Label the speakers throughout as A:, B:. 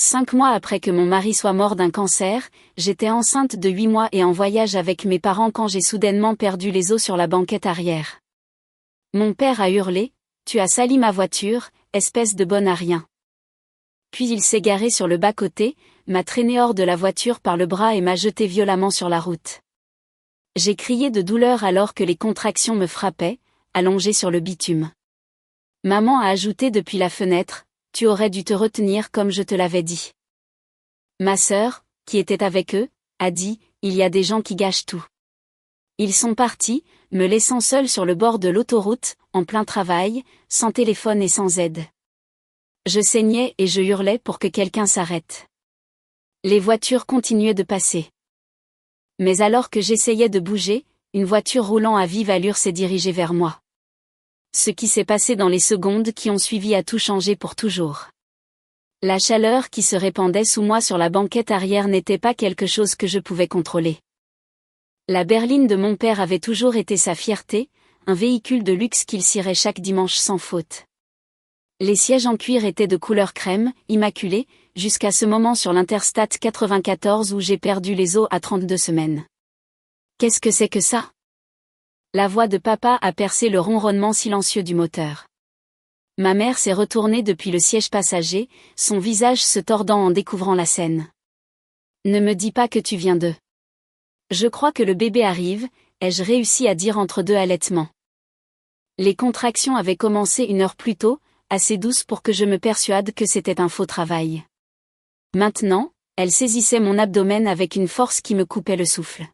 A: 5 mois après que mon mari soit mort d'un cancer, j'étais enceinte de 8 mois et en voyage avec mes parents quand j'ai soudainement perdu les os sur la banquette arrière. Mon père a hurlé, « Tu as sali ma voiture, espèce de bonne à rien !» Puis il s'est garé sur le bas-côté, m'a traîné hors de la voiture par le bras et m'a jeté violemment sur la route. J'ai crié de douleur alors que les contractions me frappaient, allongée sur le bitume. Maman a ajouté depuis la fenêtre, « Tu aurais dû te retenir comme je te l'avais dit. » Ma sœur, qui était avec eux, a dit, « Il y a des gens qui gâchent tout. » Ils sont partis, me laissant seule sur le bord de l'autoroute, en plein travail, sans téléphone et sans aide. Je saignais et je hurlais pour que quelqu'un s'arrête. Les voitures continuaient de passer. Mais alors que j'essayais de bouger, une voiture roulant à vive allure s'est dirigée vers moi. Ce qui s'est passé dans les secondes qui ont suivi a tout changé pour toujours. La chaleur qui se répandait sous moi sur la banquette arrière n'était pas quelque chose que je pouvais contrôler. La berline de mon père avait toujours été sa fierté, un véhicule de luxe qu'il cirait chaque dimanche sans faute. Les sièges en cuir étaient de couleur crème, immaculés, jusqu'à ce moment sur l'Interstate 94 où j'ai perdu les os à 32 semaines. Qu'est-ce que c'est que ça ? La voix de papa a percé le ronronnement silencieux du moteur. Ma mère s'est retournée depuis le siège passager, son visage se tordant en découvrant la scène. Ne me dis pas que tu viens de... Je crois que le bébé arrive, ai-je réussi à dire entre deux halètements. Les contractions avaient commencé 1 heure plus tôt, assez douces pour que je me persuade que c'était un faux travail. Maintenant, elles saisissaient mon abdomen avec une force qui me coupait le souffle.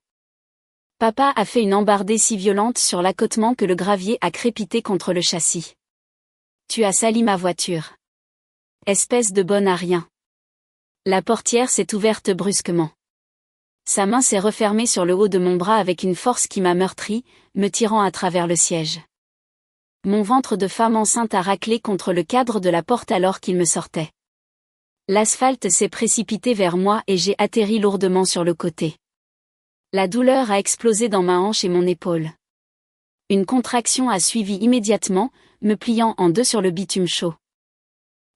A: Papa a fait une embardée si violente sur l'accotement que le gravier a crépité contre le châssis. Tu as sali ma voiture. Espèce de bonne à rien. La portière s'est ouverte brusquement. Sa main s'est refermée sur le haut de mon bras avec une force qui m'a meurtri, me tirant à travers le siège. Mon ventre de femme enceinte a raclé contre le cadre de la porte alors qu'il me sortait. L'asphalte s'est précipité vers moi et j'ai atterri lourdement sur le côté. La douleur a explosé dans ma hanche et mon épaule. Une contraction a suivi immédiatement, me pliant en deux sur le bitume chaud.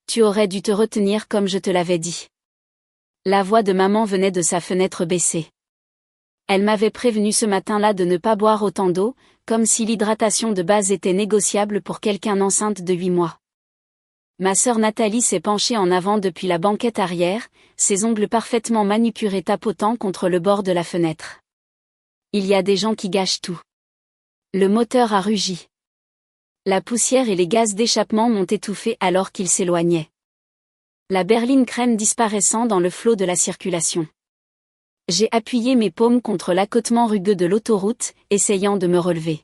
A: Tu aurais dû te retenir comme je te l'avais dit. La voix de maman venait de sa fenêtre baissée. Elle m'avait prévenu ce matin-là de ne pas boire autant d'eau, comme si l'hydratation de base était négociable pour quelqu'un enceinte de 8 mois. Ma sœur Nathalie s'est penchée en avant depuis la banquette arrière, ses ongles parfaitement manucurés tapotant contre le bord de la fenêtre. Il y a des gens qui gâchent tout. Le moteur a rugi. La poussière et les gaz d'échappement m'ont étouffé alors qu'il s'éloignait. La berline crème disparaissant dans le flot de la circulation. J'ai appuyé mes paumes contre l'accotement rugueux de l'autoroute, essayant de me relever.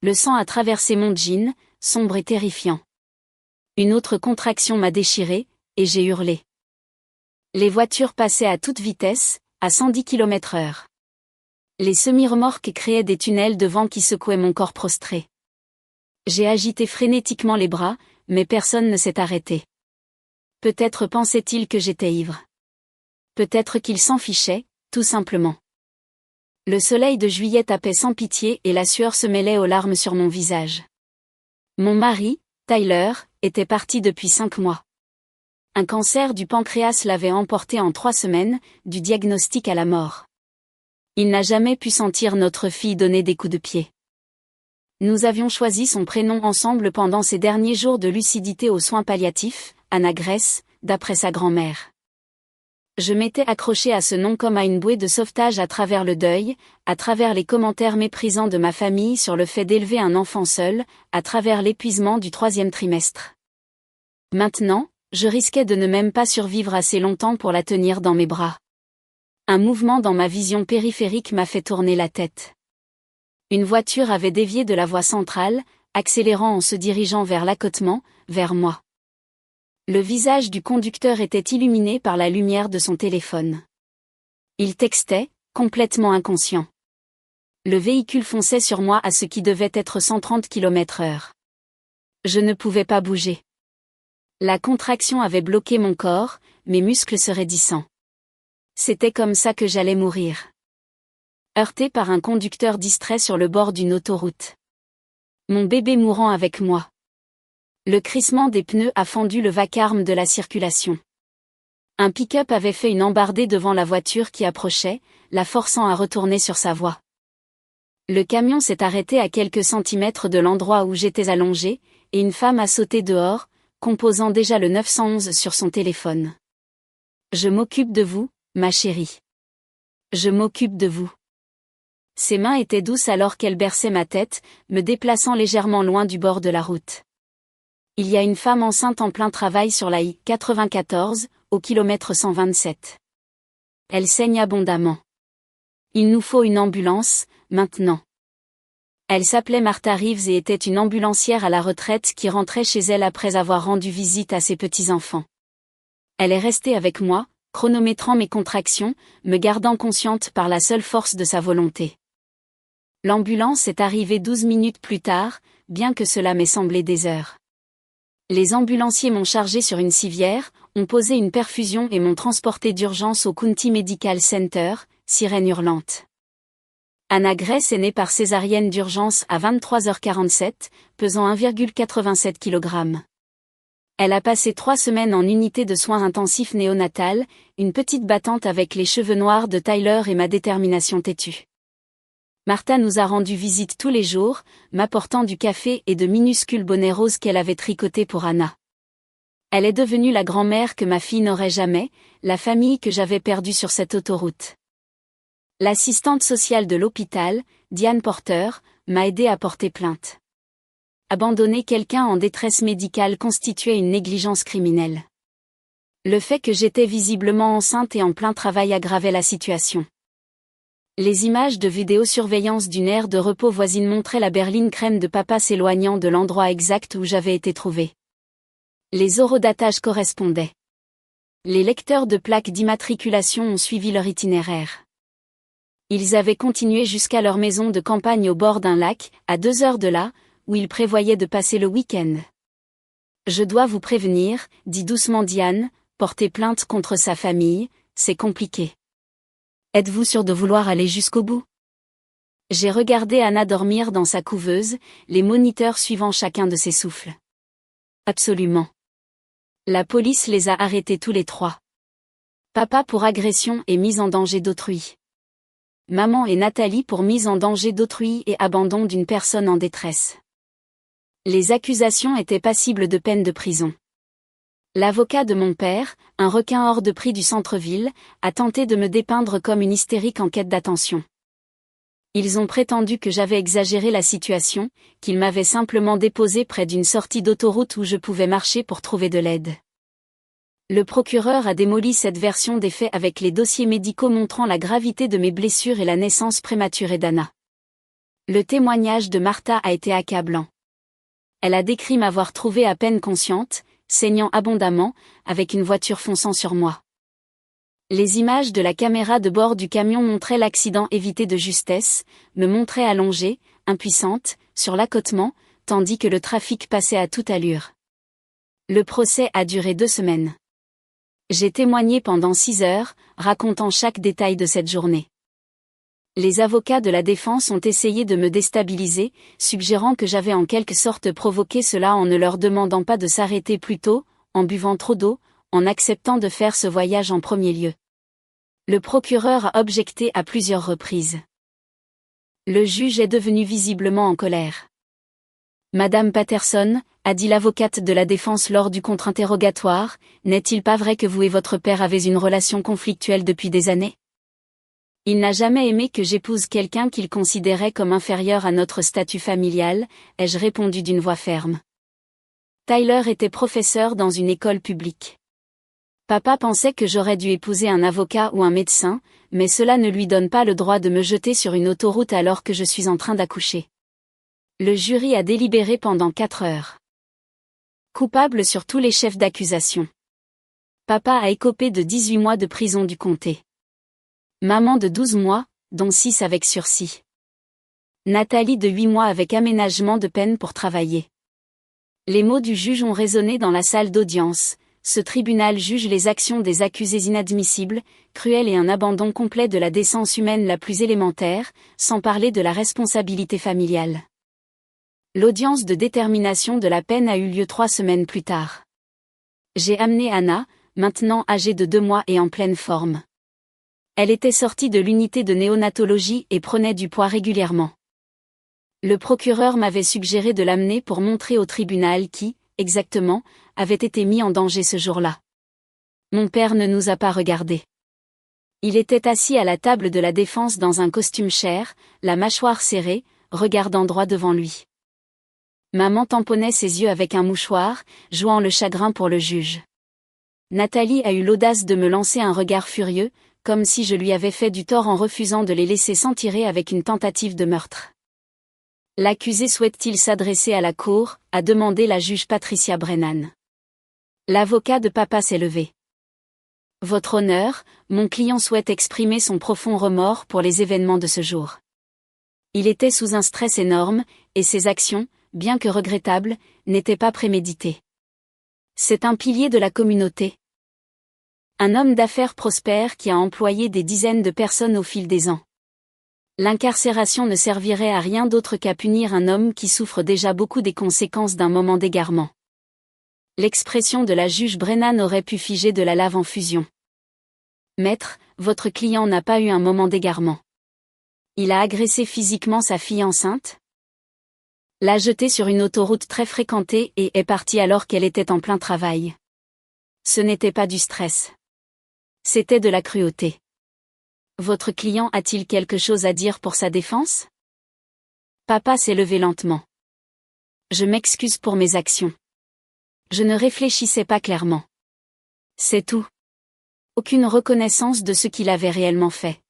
A: Le sang a traversé mon jean, sombre et terrifiant. Une autre contraction m'a déchiré, et j'ai hurlé. Les voitures passaient à toute vitesse, à 110 km/h. Les semi-remorques créaient des tunnels de vent qui secouaient mon corps prostré. J'ai agité frénétiquement les bras, mais personne ne s'est arrêté. Peut-être pensait-il que j'étais ivre. Peut-être qu'il s'en fichait, tout simplement. Le soleil de juillet tapait sans pitié et la sueur se mêlait aux larmes sur mon visage. Mon mari, Tyler, était parti depuis 5 mois. Un cancer du pancréas l'avait emporté en 3 semaines, du diagnostic à la mort. Il n'a jamais pu sentir notre fille donner des coups de pied. Nous avions choisi son prénom ensemble pendant ses derniers jours de lucidité aux soins palliatifs, Anna Grace, d'après sa grand-mère. Je m'étais accrochée à ce nom comme à une bouée de sauvetage à travers le deuil, à travers les commentaires méprisants de ma famille sur le fait d'élever un enfant seul, à travers l'épuisement du 3e trimestre. Maintenant, je risquais de ne même pas survivre assez longtemps pour la tenir dans mes bras. Un mouvement dans ma vision périphérique m'a fait tourner la tête. Une voiture avait dévié de la voie centrale, accélérant en se dirigeant vers l'accotement, vers moi. Le visage du conducteur était illuminé par la lumière de son téléphone. Il textait, complètement inconscient. Le véhicule fonçait sur moi à ce qui devait être 130 km/h. Je ne pouvais pas bouger. La contraction avait bloqué mon corps, mes muscles se raidissant. C'était comme ça que j'allais mourir. Heurté par un conducteur distrait sur le bord d'une autoroute. Mon bébé mourant avec moi. Le crissement des pneus a fendu le vacarme de la circulation. Un pick-up avait fait une embardée devant la voiture qui approchait, la forçant à retourner sur sa voie. Le camion s'est arrêté à quelques centimètres de l'endroit où j'étais allongé, et une femme a sauté dehors, composant déjà le 911 sur son téléphone. Je m'occupe de vous, ma chérie. Je m'occupe de vous. Ses mains étaient douces alors qu'elle berçait ma tête, me déplaçant légèrement loin du bord de la route. Il y a une femme enceinte en plein travail sur la I-94, au kilomètre 127. Elle saigne abondamment. Il nous faut une ambulance, maintenant. Elle s'appelait Martha Reeves et était une ambulancière à la retraite qui rentrait chez elle après avoir rendu visite à ses petits-enfants. Elle est restée avec moi, chronométrant mes contractions, me gardant consciente par la seule force de sa volonté. L'ambulance est arrivée 12 minutes plus tard, bien que cela m'ait semblé des heures. Les ambulanciers m'ont chargé sur une civière, ont posé une perfusion et m'ont transporté d'urgence au County Medical Center, sirène hurlante. Anna Grace est née par césarienne d'urgence à 23h47, pesant 1,87 kg. Elle a passé 3 semaines en unité de soins intensifs néonatales, une petite battante avec les cheveux noirs de Tyler et ma détermination têtue. Martha nous a rendu visite tous les jours, m'apportant du café et de minuscules bonnets roses qu'elle avait tricotés pour Anna. Elle est devenue la grand-mère que ma fille n'aurait jamais, la famille que j'avais perdue sur cette autoroute. L'assistante sociale de l'hôpital, Diane Porter, m'a aidé à porter plainte. Abandonner quelqu'un en détresse médicale constituait une négligence criminelle. Le fait que j'étais visiblement enceinte et en plein travail aggravait la situation. Les images de vidéosurveillance d'une aire de repos voisine montraient la berline crème de papa s'éloignant de l'endroit exact où j'avais été trouvée. Les horodatages correspondaient. Les lecteurs de plaques d'immatriculation ont suivi leur itinéraire. Ils avaient continué jusqu'à leur maison de campagne au bord d'un lac, à 2 heures de là, où ils prévoyaient de passer le week-end. Je dois vous prévenir, dit doucement Diane, porter plainte contre sa famille, c'est compliqué. Êtes-vous sûr de vouloir aller jusqu'au bout? J'ai regardé Anna dormir dans sa couveuse, les moniteurs suivant chacun de ses souffles. Absolument. La police les a arrêtés tous les 3. Papa pour agression et mise en danger d'autrui. Maman et Nathalie pour mise en danger d'autrui et abandon d'une personne en détresse. Les accusations étaient passibles de peine de prison. L'avocat de mon père, un requin hors de prix du centre-ville, a tenté de me dépeindre comme une hystérique en quête d'attention. Ils ont prétendu que j'avais exagéré la situation, qu'ils m'avaient simplement déposé près d'une sortie d'autoroute où je pouvais marcher pour trouver de l'aide. Le procureur a démoli cette version des faits avec les dossiers médicaux montrant la gravité de mes blessures et la naissance prématurée d'Anna. Le témoignage de Martha a été accablant. Elle a décrit m'avoir trouvée à peine consciente, saignant abondamment, avec une voiture fonçant sur moi. Les images de la caméra de bord du camion montraient l'accident évité de justesse, me montraient allongée, impuissante, sur l'accotement, tandis que le trafic passait à toute allure. Le procès a duré 2 semaines. J'ai témoigné pendant 6 heures, racontant chaque détail de cette journée. Les avocats de la défense ont essayé de me déstabiliser, suggérant que j'avais en quelque sorte provoqué cela en ne leur demandant pas de s'arrêter plus tôt, en buvant trop d'eau, en acceptant de faire ce voyage en premier lieu. Le procureur a objecté à plusieurs reprises. Le juge est devenu visiblement en colère. Madame Patterson, a dit l'avocate de la défense lors du contre-interrogatoire, n'est-il pas vrai que vous et votre père avez une relation conflictuelle depuis des années? Il n'a jamais aimé que j'épouse quelqu'un qu'il considérait comme inférieur à notre statut familial, ai-je répondu d'une voix ferme. Tyler était professeur dans une école publique. Papa pensait que j'aurais dû épouser un avocat ou un médecin, mais cela ne lui donne pas le droit de me jeter sur une autoroute alors que je suis en train d'accoucher. Le jury a délibéré pendant 4 heures. Coupable sur tous les chefs d'accusation. Papa a écopé de 18 mois de prison du comté. Maman de 12 mois, dont 6 avec sursis. Nathalie de 8 mois avec aménagement de peine pour travailler. Les mots du juge ont résonné dans la salle d'audience. Ce tribunal juge les actions des accusés inadmissibles, cruelles et un abandon complet de la décence humaine la plus élémentaire, sans parler de la responsabilité familiale. L'audience de détermination de la peine a eu lieu 3 semaines plus tard. J'ai amené Anna, maintenant âgée de 2 mois et en pleine forme. Elle était sortie de l'unité de néonatologie et prenait du poids régulièrement. Le procureur m'avait suggéré de l'amener pour montrer au tribunal qui, exactement, avait été mis en danger ce jour-là. Mon père ne nous a pas regardés. Il était assis à la table de la défense dans un costume cher, la mâchoire serrée, regardant droit devant lui. Maman tamponnait ses yeux avec un mouchoir, jouant le chagrin pour le juge. Nathalie a eu l'audace de me lancer un regard furieux, comme si je lui avais fait du tort en refusant de les laisser s'en tirer avec une tentative de meurtre. L'accusé souhaite-t-il s'adresser à la cour, a demandé la juge Patricia Brennan. L'avocat de papa s'est levé. Votre honneur, mon client souhaite exprimer son profond remords pour les événements de ce jour. Il était sous un stress énorme, et ses actions, bien que regrettables, n'étaient pas préméditées. C'est un pilier de la communauté. Un homme d'affaires prospère qui a employé des dizaines de personnes au fil des ans. L'incarcération ne servirait à rien d'autre qu'à punir un homme qui souffre déjà beaucoup des conséquences d'un moment d'égarement. L'expression de la juge Brennan aurait pu figer de la lave en fusion. Maître, votre client n'a pas eu un moment d'égarement. Il a agressé physiquement sa fille enceinte? L'a jetée sur une autoroute très fréquentée et est parti alors qu'elle était en plein travail. Ce n'était pas du stress. C'était de la cruauté. Votre client a-t-il quelque chose à dire pour sa défense? Papa s'est levé lentement. Je m'excuse pour mes actions. Je ne réfléchissais pas clairement. C'est tout. Aucune reconnaissance de ce qu'il avait réellement fait.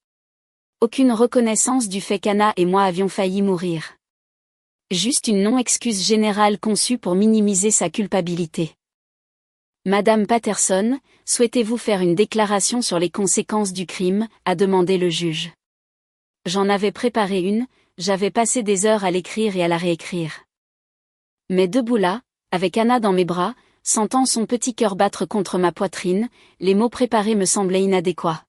A: Aucune reconnaissance du fait qu'Anna et moi avions failli mourir. Juste une non-excuse générale conçue pour minimiser sa culpabilité. Madame Patterson, souhaitez-vous faire une déclaration sur les conséquences du crime, a demandé le juge. J'en avais préparé une, j'avais passé des heures à l'écrire et à la réécrire. Mais debout là, avec Anna dans mes bras, sentant son petit cœur battre contre ma poitrine, les mots préparés me semblaient inadéquats.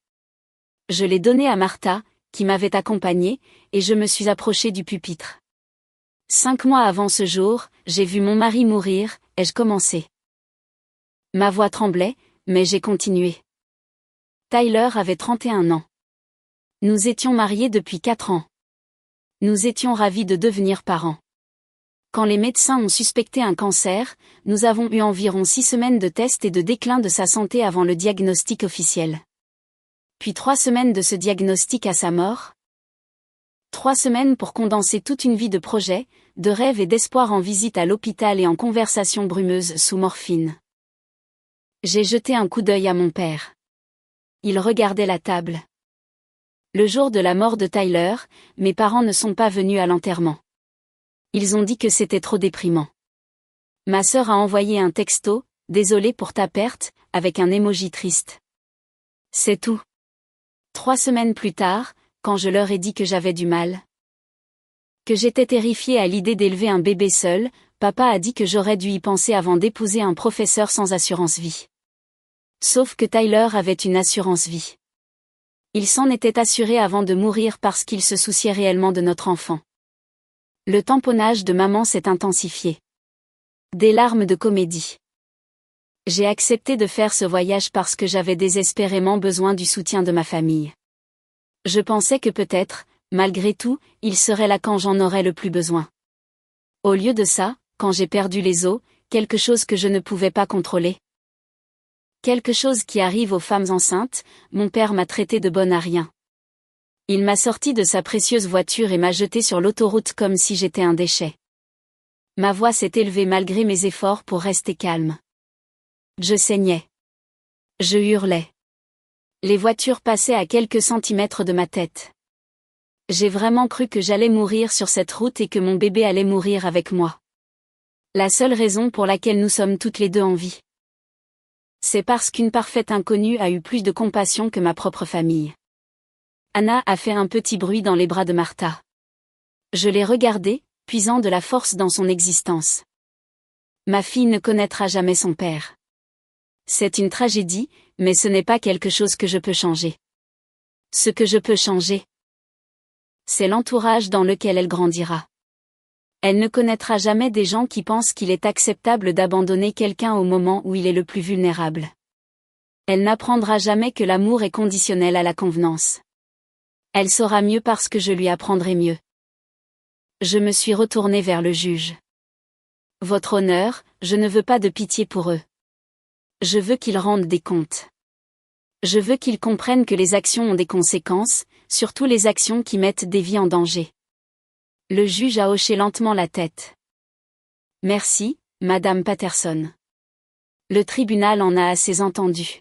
A: Je l'ai donné à Martha, qui m'avait accompagnée, et je me suis approchée du pupitre. 5 mois avant ce jour, j'ai vu mon mari mourir, ai-je commencé. Ma voix tremblait, mais j'ai continué. Tyler avait 31 ans. Nous étions mariés depuis 4 ans. Nous étions ravis de devenir parents. Quand les médecins ont suspecté un cancer, nous avons eu environ 6 semaines de tests et de déclin de sa santé avant le diagnostic officiel. Puis 3 semaines de ce diagnostic à sa mort. 3 semaines pour condenser toute une vie de projets, de rêves et d'espoir en visite à l'hôpital et en conversations brumeuses sous morphine. J'ai jeté un coup d'œil à mon père. Il regardait la table. Le jour de la mort de Tyler, mes parents ne sont pas venus à l'enterrement. Ils ont dit que c'était trop déprimant. Ma sœur a envoyé un texto, « Désolé pour ta perte », avec un emoji triste. C'est tout. 3 semaines plus tard, quand je leur ai dit que j'avais du mal, que j'étais terrifiée à l'idée d'élever un bébé seul, papa a dit que j'aurais dû y penser avant d'épouser un professeur sans assurance vie. Sauf que Tyler avait une assurance vie. Il s'en était assuré avant de mourir parce qu'il se souciait réellement de notre enfant. Le tamponnage de maman s'est intensifié. Des larmes de comédie. J'ai accepté de faire ce voyage parce que j'avais désespérément besoin du soutien de ma famille. Je pensais que peut-être, malgré tout, il serait là quand j'en aurais le plus besoin. Au lieu de ça, quand j'ai perdu les os, quelque chose que je ne pouvais pas contrôler. Quelque chose qui arrive aux femmes enceintes, mon père m'a traité de bonne à rien. Il m'a sorti de sa précieuse voiture et m'a jeté sur l'autoroute comme si j'étais un déchet. Ma voix s'est élevée malgré mes efforts pour rester calme. Je saignais. Je hurlais. Les voitures passaient à quelques centimètres de ma tête. J'ai vraiment cru que j'allais mourir sur cette route et que mon bébé allait mourir avec moi. La seule raison pour laquelle nous sommes toutes les deux en vie. C'est parce qu'une parfaite inconnue a eu plus de compassion que ma propre famille. Anna a fait un petit bruit dans les bras de Martha. Je l'ai regardée, puisant de la force dans son existence. Ma fille ne connaîtra jamais son père. C'est une tragédie, mais ce n'est pas quelque chose que je peux changer. Ce que je peux changer, c'est l'entourage dans lequel elle grandira. Elle ne connaîtra jamais des gens qui pensent qu'il est acceptable d'abandonner quelqu'un au moment où il est le plus vulnérable. Elle n'apprendra jamais que l'amour est conditionnel à la convenance. Elle saura mieux parce que je lui apprendrai mieux. Je me suis retournée vers le juge. Votre honneur, je ne veux pas de pitié pour eux. Je veux qu'ils rendent des comptes. Je veux qu'ils comprennent que les actions ont des conséquences, surtout les actions qui mettent des vies en danger. Le juge a hoché lentement la tête. Merci, Madame Patterson. Le tribunal en a assez entendu.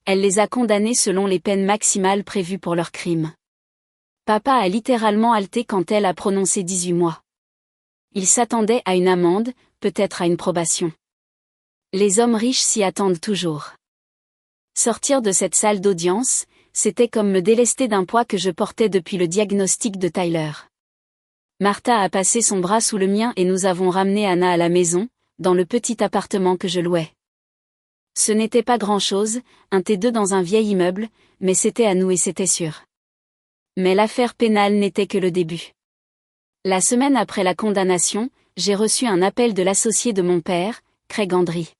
A: Elle les a condamnés selon les peines maximales prévues pour leurs crimes. Papa a littéralement halté quand elle a prononcé 18 mois. Il s'attendait à une amende, peut-être à une probation. Les hommes riches s'y attendent toujours. Sortir de cette salle d'audience, c'était comme me délester d'un poids que je portais depuis le diagnostic de Tyler. Martha a passé son bras sous le mien et nous avons ramené Anna à la maison, dans le petit appartement que je louais. Ce n'était pas grand-chose, un T2 dans un vieil immeuble, mais c'était à nous et c'était sûr. Mais l'affaire pénale n'était que le début. La semaine après la condamnation, j'ai reçu un appel de l'associé de mon père, Craig Andry.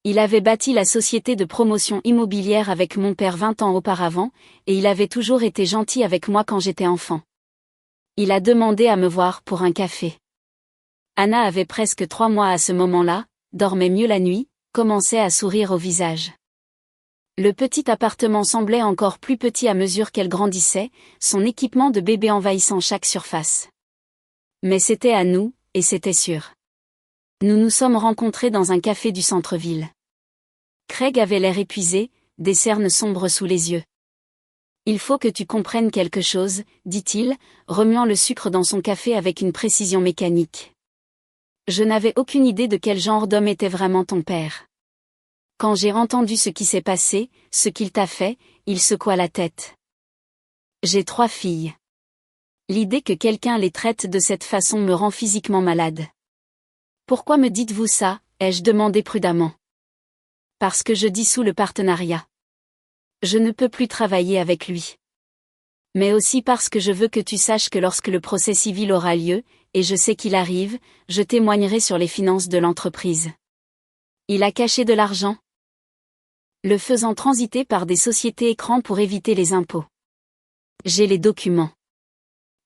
A: Il avait bâti la société de promotion immobilière avec mon père 20 ans auparavant, et il avait toujours été gentil avec moi quand j'étais enfant. Il a demandé à me voir pour un café. Anna avait presque 3 mois à ce moment-là, dormait mieux la nuit, commençait à sourire au visage. Le petit appartement semblait encore plus petit à mesure qu'elle grandissait, son équipement de bébé envahissant chaque surface. Mais c'était à nous, et c'était sûr. Nous nous sommes rencontrés dans un café du centre-ville. Craig avait l'air épuisé, des cernes sombres sous les yeux. Il faut que tu comprennes quelque chose, dit-il, remuant le sucre dans son café avec une précision mécanique. Je n'avais aucune idée de quel genre d'homme était vraiment ton père. Quand j'ai entendu ce qui s'est passé, ce qu'il t'a fait, il secoua la tête. J'ai 3 filles. L'idée que quelqu'un les traite de cette façon me rend physiquement malade. Pourquoi me dites-vous ça, ai-je demandé prudemment. Parce que je dissous le partenariat. Je ne peux plus travailler avec lui. Mais aussi parce que je veux que tu saches que lorsque le procès civil aura lieu, et je sais qu'il arrive, je témoignerai sur les finances de l'entreprise. Il a caché de l'argent, le faisant transiter par des sociétés écrans pour éviter les impôts. J'ai les documents.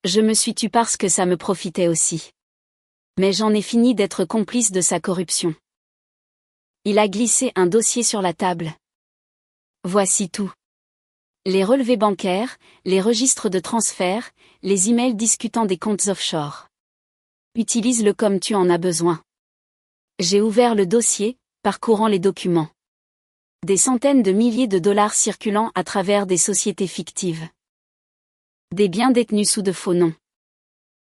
A: Je me suis tue parce que ça me profitait aussi. Mais j'en ai fini d'être complice de sa corruption. Il a glissé un dossier sur la table. Voici tout. Les relevés bancaires, les registres de transfert, les emails discutant des comptes offshore. Utilise-le comme tu en as besoin. J'ai ouvert le dossier, parcourant les documents. Des centaines de milliers de dollars circulant à travers des sociétés fictives. Des biens détenus sous de faux noms.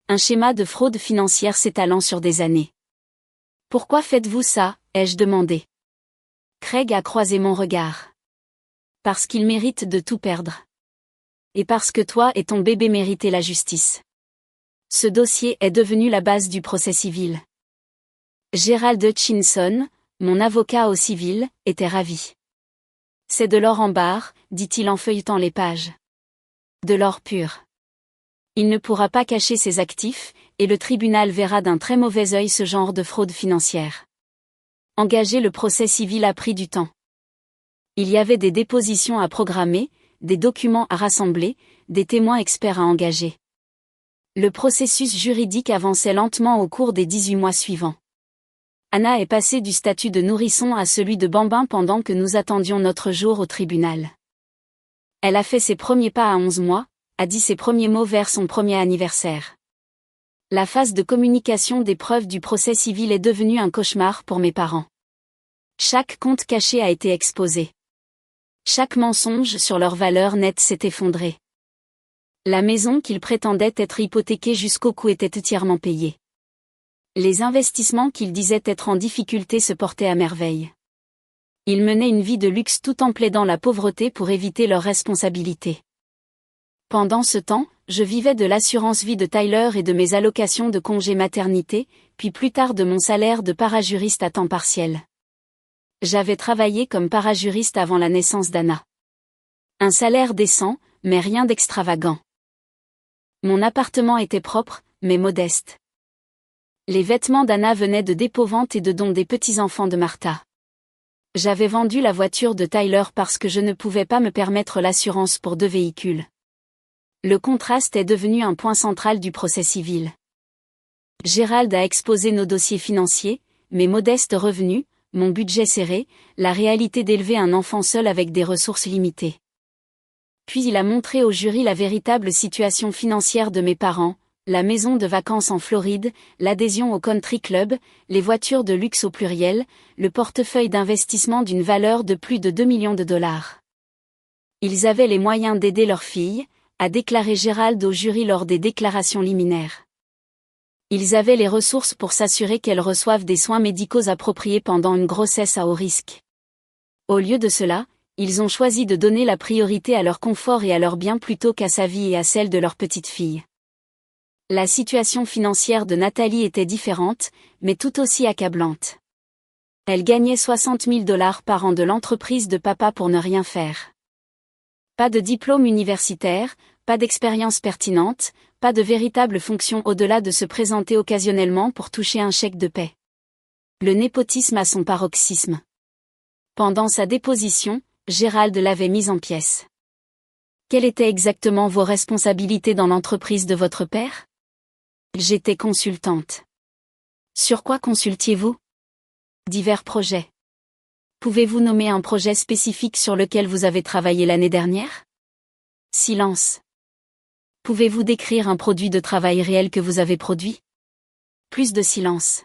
A: Un schéma de fraude financière s'étalant sur des années. Pourquoi faites-vous ça, ai-je demandé. Craig a croisé mon regard. Parce qu'il mérite de tout perdre. Et parce que toi et ton bébé méritez la justice. Ce dossier est devenu la base du procès civil. Gerald Hutchinson, mon avocat au civil, était ravi. C'est de l'or en barre, dit-il en feuilletant les pages. De l'or pur. Il ne pourra pas cacher ses actifs, et le tribunal verra d'un très mauvais œil ce genre de fraude financière. Engager le procès civil a pris du temps. Il y avait des dépositions à programmer, des documents à rassembler, des témoins experts à engager. Le processus juridique avançait lentement au cours des 18 mois suivants. Anna est passée du statut de nourrisson à celui de bambin pendant que nous attendions notre jour au tribunal. Elle a fait ses premiers pas à 11 mois, a dit ses premiers mots vers son premier anniversaire. La phase de communication des preuves du procès civil est devenue un cauchemar pour mes parents. Chaque compte caché a été exposé. Chaque mensonge sur leur valeur nette s'est effondré. La maison qu'ils prétendaient être hypothéquée jusqu'au cou était entièrement payée. Les investissements qu'ils disaient être en difficulté se portaient à merveille. Ils menaient une vie de luxe tout en plaidant la pauvreté pour éviter leurs responsabilités. Pendant ce temps, je vivais de l'assurance vie de Tyler et de mes allocations de congé maternité, puis plus tard de mon salaire de parajuriste à temps partiel. J'avais travaillé comme parajuriste avant la naissance d'Anna. Un salaire décent, mais rien d'extravagant. Mon appartement était propre, mais modeste. Les vêtements d'Anna venaient de dépôt-vente et de dons des petits-enfants de Martha. J'avais vendu la voiture de Tyler parce que je ne pouvais pas me permettre l'assurance pour 2 véhicules. Le contraste est devenu un point central du procès civil. Gérald a exposé nos dossiers financiers, mes modestes revenus, mon budget serré, la réalité d'élever un enfant seul avec des ressources limitées. Puis il a montré au jury la véritable situation financière de mes parents, la maison de vacances en Floride, l'adhésion au country club, les voitures de luxe au pluriel, le portefeuille d'investissement d'une valeur de plus de 2 millions de dollars. Ils avaient les moyens d'aider leur fille, a déclaré Gérald au jury lors des déclarations liminaires. Ils avaient les ressources pour s'assurer qu'elle reçoive des soins médicaux appropriés pendant une grossesse à haut risque. Au lieu de cela, ils ont choisi de donner la priorité à leur confort et à leur bien plutôt qu'à sa vie et à celle de leur petite fille. La situation financière de Nathalie était différente, mais tout aussi accablante. Elle gagnait 60 000 $ par an de l'entreprise de papa pour ne rien faire. Pas de diplôme universitaire, pas d'expérience pertinente, pas de véritable fonction au-delà de se présenter occasionnellement pour toucher un chèque de paie. Le népotisme à son paroxysme. Pendant sa déposition, Gérald l'avait mise en pièces. Quelles étaient exactement vos responsabilités dans l'entreprise de votre père ? J'étais consultante. Sur quoi consultiez-vous ? Divers projets. Pouvez-vous nommer un projet spécifique sur lequel vous avez travaillé l'année dernière ? Silence. Pouvez-vous décrire un produit de travail réel que vous avez produit ? Plus de silence.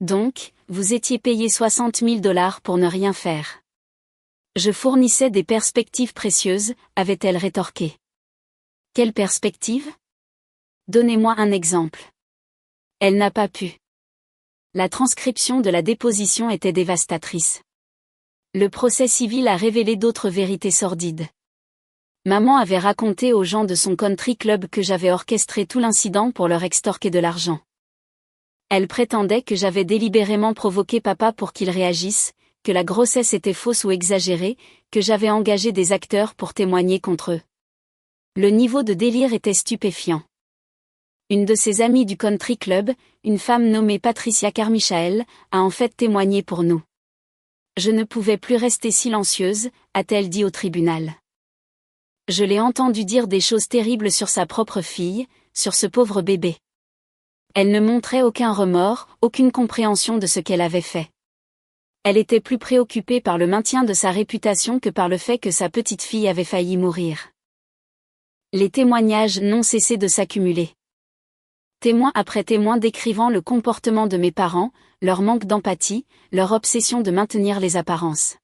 A: Donc, vous étiez payé 60 000 $ pour ne rien faire. Je fournissais des perspectives précieuses, avait-elle rétorqué. Quelle perspective ? Donnez-moi un exemple. Elle n'a pas pu. La transcription de la déposition était dévastatrice. Le procès civil a révélé d'autres vérités sordides. Maman avait raconté aux gens de son country club que j'avais orchestré tout l'incident pour leur extorquer de l'argent. Elle prétendait que j'avais délibérément provoqué papa pour qu'il réagisse, que la grossesse était fausse ou exagérée, que j'avais engagé des acteurs pour témoigner contre eux. Le niveau de délire était stupéfiant. Une de ses amies du country club, une femme nommée Patricia Carmichael, a en fait témoigné pour nous. Je ne pouvais plus rester silencieuse, a-t-elle dit au tribunal. Je l'ai entendue dire des choses terribles sur sa propre fille, sur ce pauvre bébé. Elle ne montrait aucun remords, aucune compréhension de ce qu'elle avait fait. Elle était plus préoccupée par le maintien de sa réputation que par le fait que sa petite fille avait failli mourir. Les témoignages n'ont cessé de s'accumuler. Témoin après témoin décrivant le comportement de mes parents, leur manque d'empathie, leur obsession de maintenir les apparences.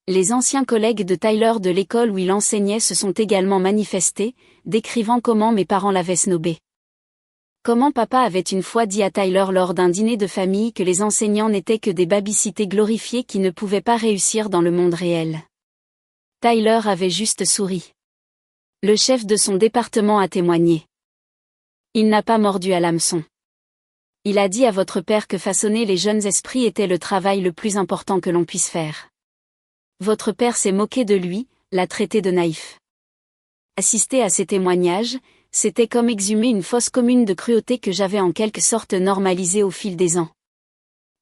A: Les anciens collègues de Tyler de l'école où il enseignait se sont également manifestés, décrivant comment mes parents l'avaient snobé. Comment papa avait une fois dit à Tyler lors d'un dîner de famille que les enseignants n'étaient que des babysités glorifiées qui ne pouvaient pas réussir dans le monde réel. Tyler avait juste souri. Le chef de son département a témoigné. Il n'a pas mordu à l'hameçon. Il a dit à votre père que façonner les jeunes esprits était le travail le plus important que l'on puisse faire. Votre père s'est moqué de lui, l'a traité de naïf. Assister à ces témoignages, c'était comme exhumer une fosse commune de cruauté que j'avais en quelque sorte normalisée au fil des ans.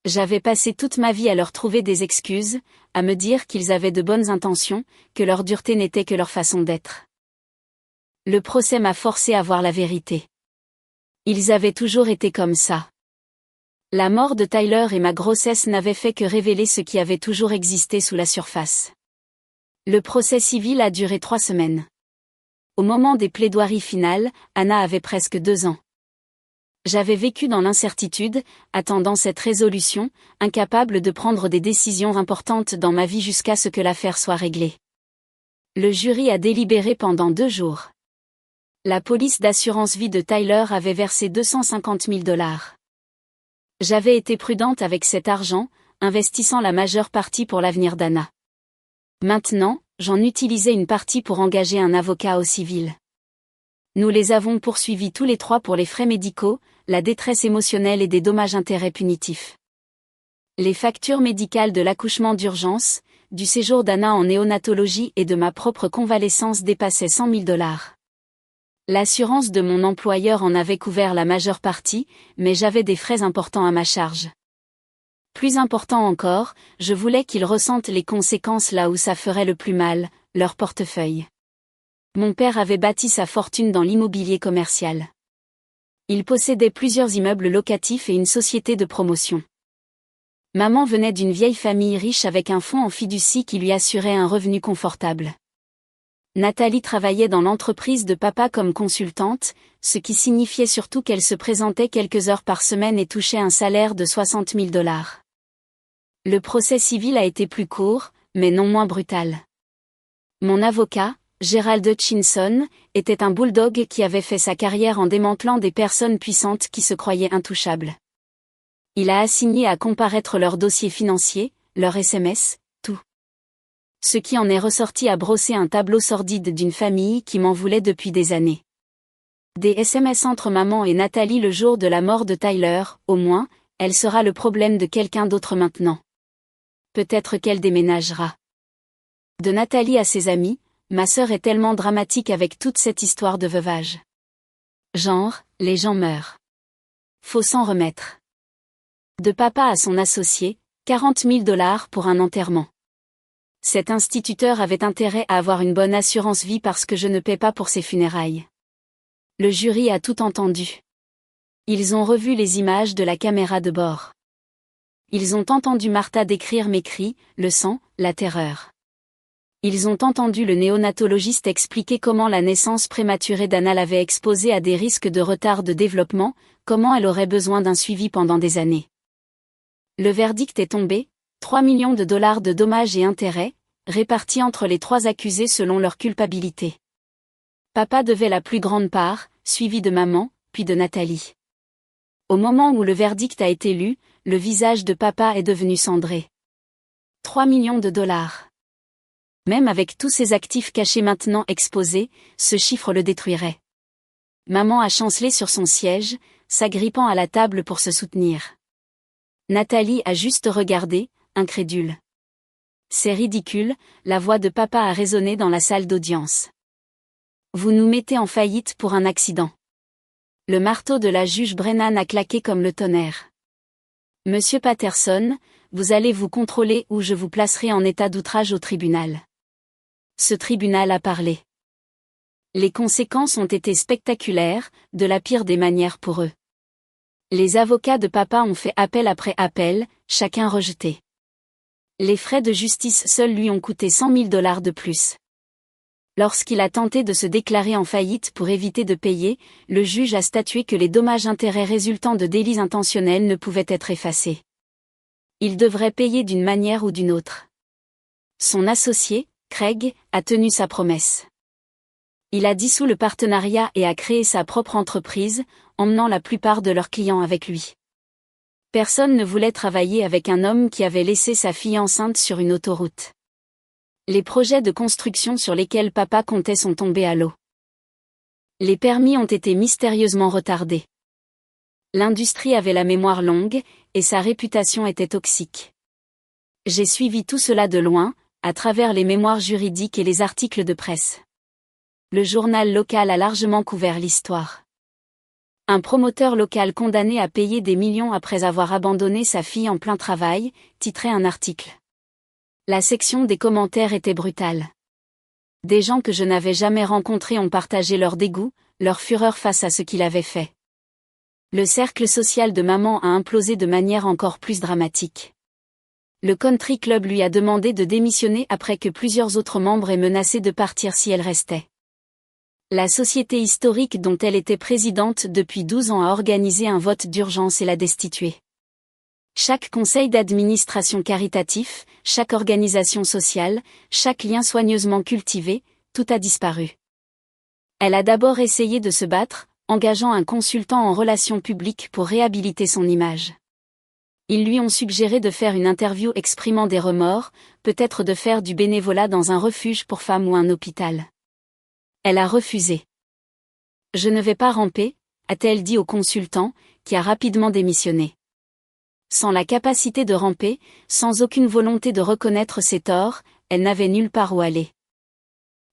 A: J'avais passé toute ma vie à leur trouver des excuses, à me dire qu'ils avaient de bonnes intentions, que leur dureté n'était que leur façon d'être. Le procès m'a forcé à voir la vérité. Ils avaient toujours été comme ça. La mort de Tyler et ma grossesse n'avaient fait que révéler ce qui avait toujours existé sous la surface. Le procès civil a duré 3 semaines. Au moment des plaidoiries finales, Anna avait presque 2 ans. J'avais vécu dans l'incertitude, attendant cette résolution, incapable de prendre des décisions importantes dans ma vie jusqu'à ce que l'affaire soit réglée. Le jury a délibéré pendant 2 jours. La police d'assurance vie de Tyler avait versé 250 000 $. J'avais été prudente avec cet argent, investissant la majeure partie pour l'avenir d'Anna. Maintenant, j'en utilisais une partie pour engager un avocat au civil. Nous les avons poursuivis tous les 3 pour les frais médicaux, la détresse émotionnelle et des dommages-intérêts punitifs. Les factures médicales de l'accouchement d'urgence, du séjour d'Anna en néonatologie et de ma propre convalescence dépassaient 100 000 $. L'assurance de mon employeur en avait couvert la majeure partie, mais j'avais des frais importants à ma charge. Plus important encore, je voulais qu'ils ressentent les conséquences là où ça ferait le plus mal, leur portefeuille. Mon père avait bâti sa fortune dans l'immobilier commercial. Il possédait plusieurs immeubles locatifs et une société de promotion. Maman venait d'une vieille famille riche avec un fonds en fiducie qui lui assurait un revenu confortable. Nathalie travaillait dans l'entreprise de papa comme consultante, ce qui signifiait surtout qu'elle se présentait quelques heures par semaine et touchait un salaire de 60 000 $. Le procès civil a été plus court, mais non moins brutal. Mon avocat, Gerald Hutchinson, était un bulldog qui avait fait sa carrière en démantelant des personnes puissantes qui se croyaient intouchables. Il a assigné à comparaître leurs dossiers financiers, leurs SMS, tout. Ce qui en est ressorti a brossé un tableau sordide d'une famille qui m'en voulait depuis des années. Des SMS entre maman et Nathalie le jour de la mort de Tyler, au moins, elle sera le problème de quelqu'un d'autre maintenant. Peut-être qu'elle déménagera. De Nathalie à ses amis, ma sœur est tellement dramatique avec toute cette histoire de veuvage. Genre, les gens meurent. Faut s'en remettre. De papa à son associé, 40 000 $ pour un enterrement. Cet instituteur avait intérêt à avoir une bonne assurance vie parce que je ne paie pas pour ses funérailles. Le jury a tout entendu. Ils ont revu les images de la caméra de bord. Ils ont entendu Martha décrire mes cris, le sang, la terreur. Ils ont entendu le néonatologiste expliquer comment la naissance prématurée d'Anna l'avait exposée à des risques de retard de développement, comment elle aurait besoin d'un suivi pendant des années. Le verdict est tombé, 3 millions de $ de dommages et intérêts, répartis entre les 3 accusés selon leur culpabilité. Papa devait la plus grande part, suivi de maman, puis de Nathalie. Au moment où le verdict a été lu, le visage de papa est devenu cendré. 3 millions de $. Même avec tous ses actifs cachés maintenant exposés, ce chiffre le détruirait. Maman a chancelé sur son siège, s'agrippant à la table pour se soutenir. Nathalie a juste regardé, incrédule. C'est ridicule, la voix de papa a résonné dans la salle d'audience. Vous nous mettez en faillite pour un accident. Le marteau de la juge Brennan a claqué comme le tonnerre. Monsieur Patterson, vous allez vous contrôler ou je vous placerai en état d'outrage au tribunal. Ce tribunal a parlé. Les conséquences ont été spectaculaires, de la pire des manières pour eux. Les avocats de papa ont fait appel après appel, chacun rejeté. Les frais de justice seuls lui ont coûté 100 000 $ de plus. Lorsqu'il a tenté de se déclarer en faillite pour éviter de payer, le juge a statué que les dommages-intérêts résultant de délits intentionnels ne pouvaient être effacés. Il devrait payer d'une manière ou d'une autre. Son associé, Craig, a tenu sa promesse. Il a dissous le partenariat et a créé sa propre entreprise, emmenant la plupart de leurs clients avec lui. Personne ne voulait travailler avec un homme qui avait laissé sa fille enceinte sur une autoroute. Les projets de construction sur lesquels papa comptait sont tombés à l'eau. Les permis ont été mystérieusement retardés. L'industrie avait la mémoire longue, et sa réputation était toxique. J'ai suivi tout cela de loin, à travers les mémoires juridiques et les articles de presse. Le journal local a largement couvert l'histoire. Un promoteur local condamné à payer des millions après avoir abandonné sa fille en plein travail, titrait un article. La section des commentaires était brutale. Des gens que je n'avais jamais rencontrés ont partagé leur dégoût, leur fureur face à ce qu'il avait fait. Le cercle social de maman a implosé de manière encore plus dramatique. Le country club lui a demandé de démissionner après que plusieurs autres membres aient menacé de partir si elle restait. La société historique dont elle était présidente depuis 12 ans a organisé un vote d'urgence et l'a destituée. Chaque conseil d'administration caritatif, chaque organisation sociale, chaque lien soigneusement cultivé, tout a disparu. Elle a d'abord essayé de se battre, engageant un consultant en relations publiques pour réhabiliter son image. Ils lui ont suggéré de faire une interview exprimant des remords, peut-être de faire du bénévolat dans un refuge pour femmes ou un hôpital. Elle a refusé. « Je ne vais pas ramper », a-t-elle dit au consultant, qui a rapidement démissionné. Sans la capacité de ramper, sans aucune volonté de reconnaître ses torts, elle n'avait nulle part où aller.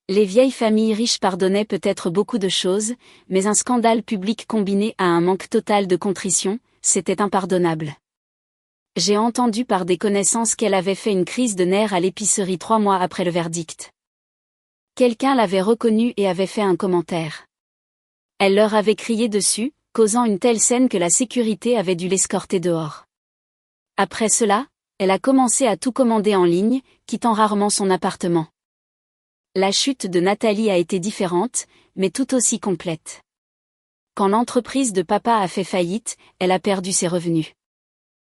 A: Les vieilles familles riches pardonnaient peut-être beaucoup de choses, mais un scandale public combiné à un manque total de contrition, c'était impardonnable. J'ai entendu par des connaissances qu'elle avait fait une crise de nerfs à l'épicerie 3 mois après le verdict. Quelqu'un l'avait reconnue et avait fait un commentaire. Elle leur avait crié dessus, causant une telle scène que la sécurité avait dû l'escorter dehors. Après cela, elle a commencé à tout commander en ligne, quittant rarement son appartement. La chute de Nathalie a été différente, mais tout aussi complète. Quand l'entreprise de papa a fait faillite, elle a perdu ses revenus.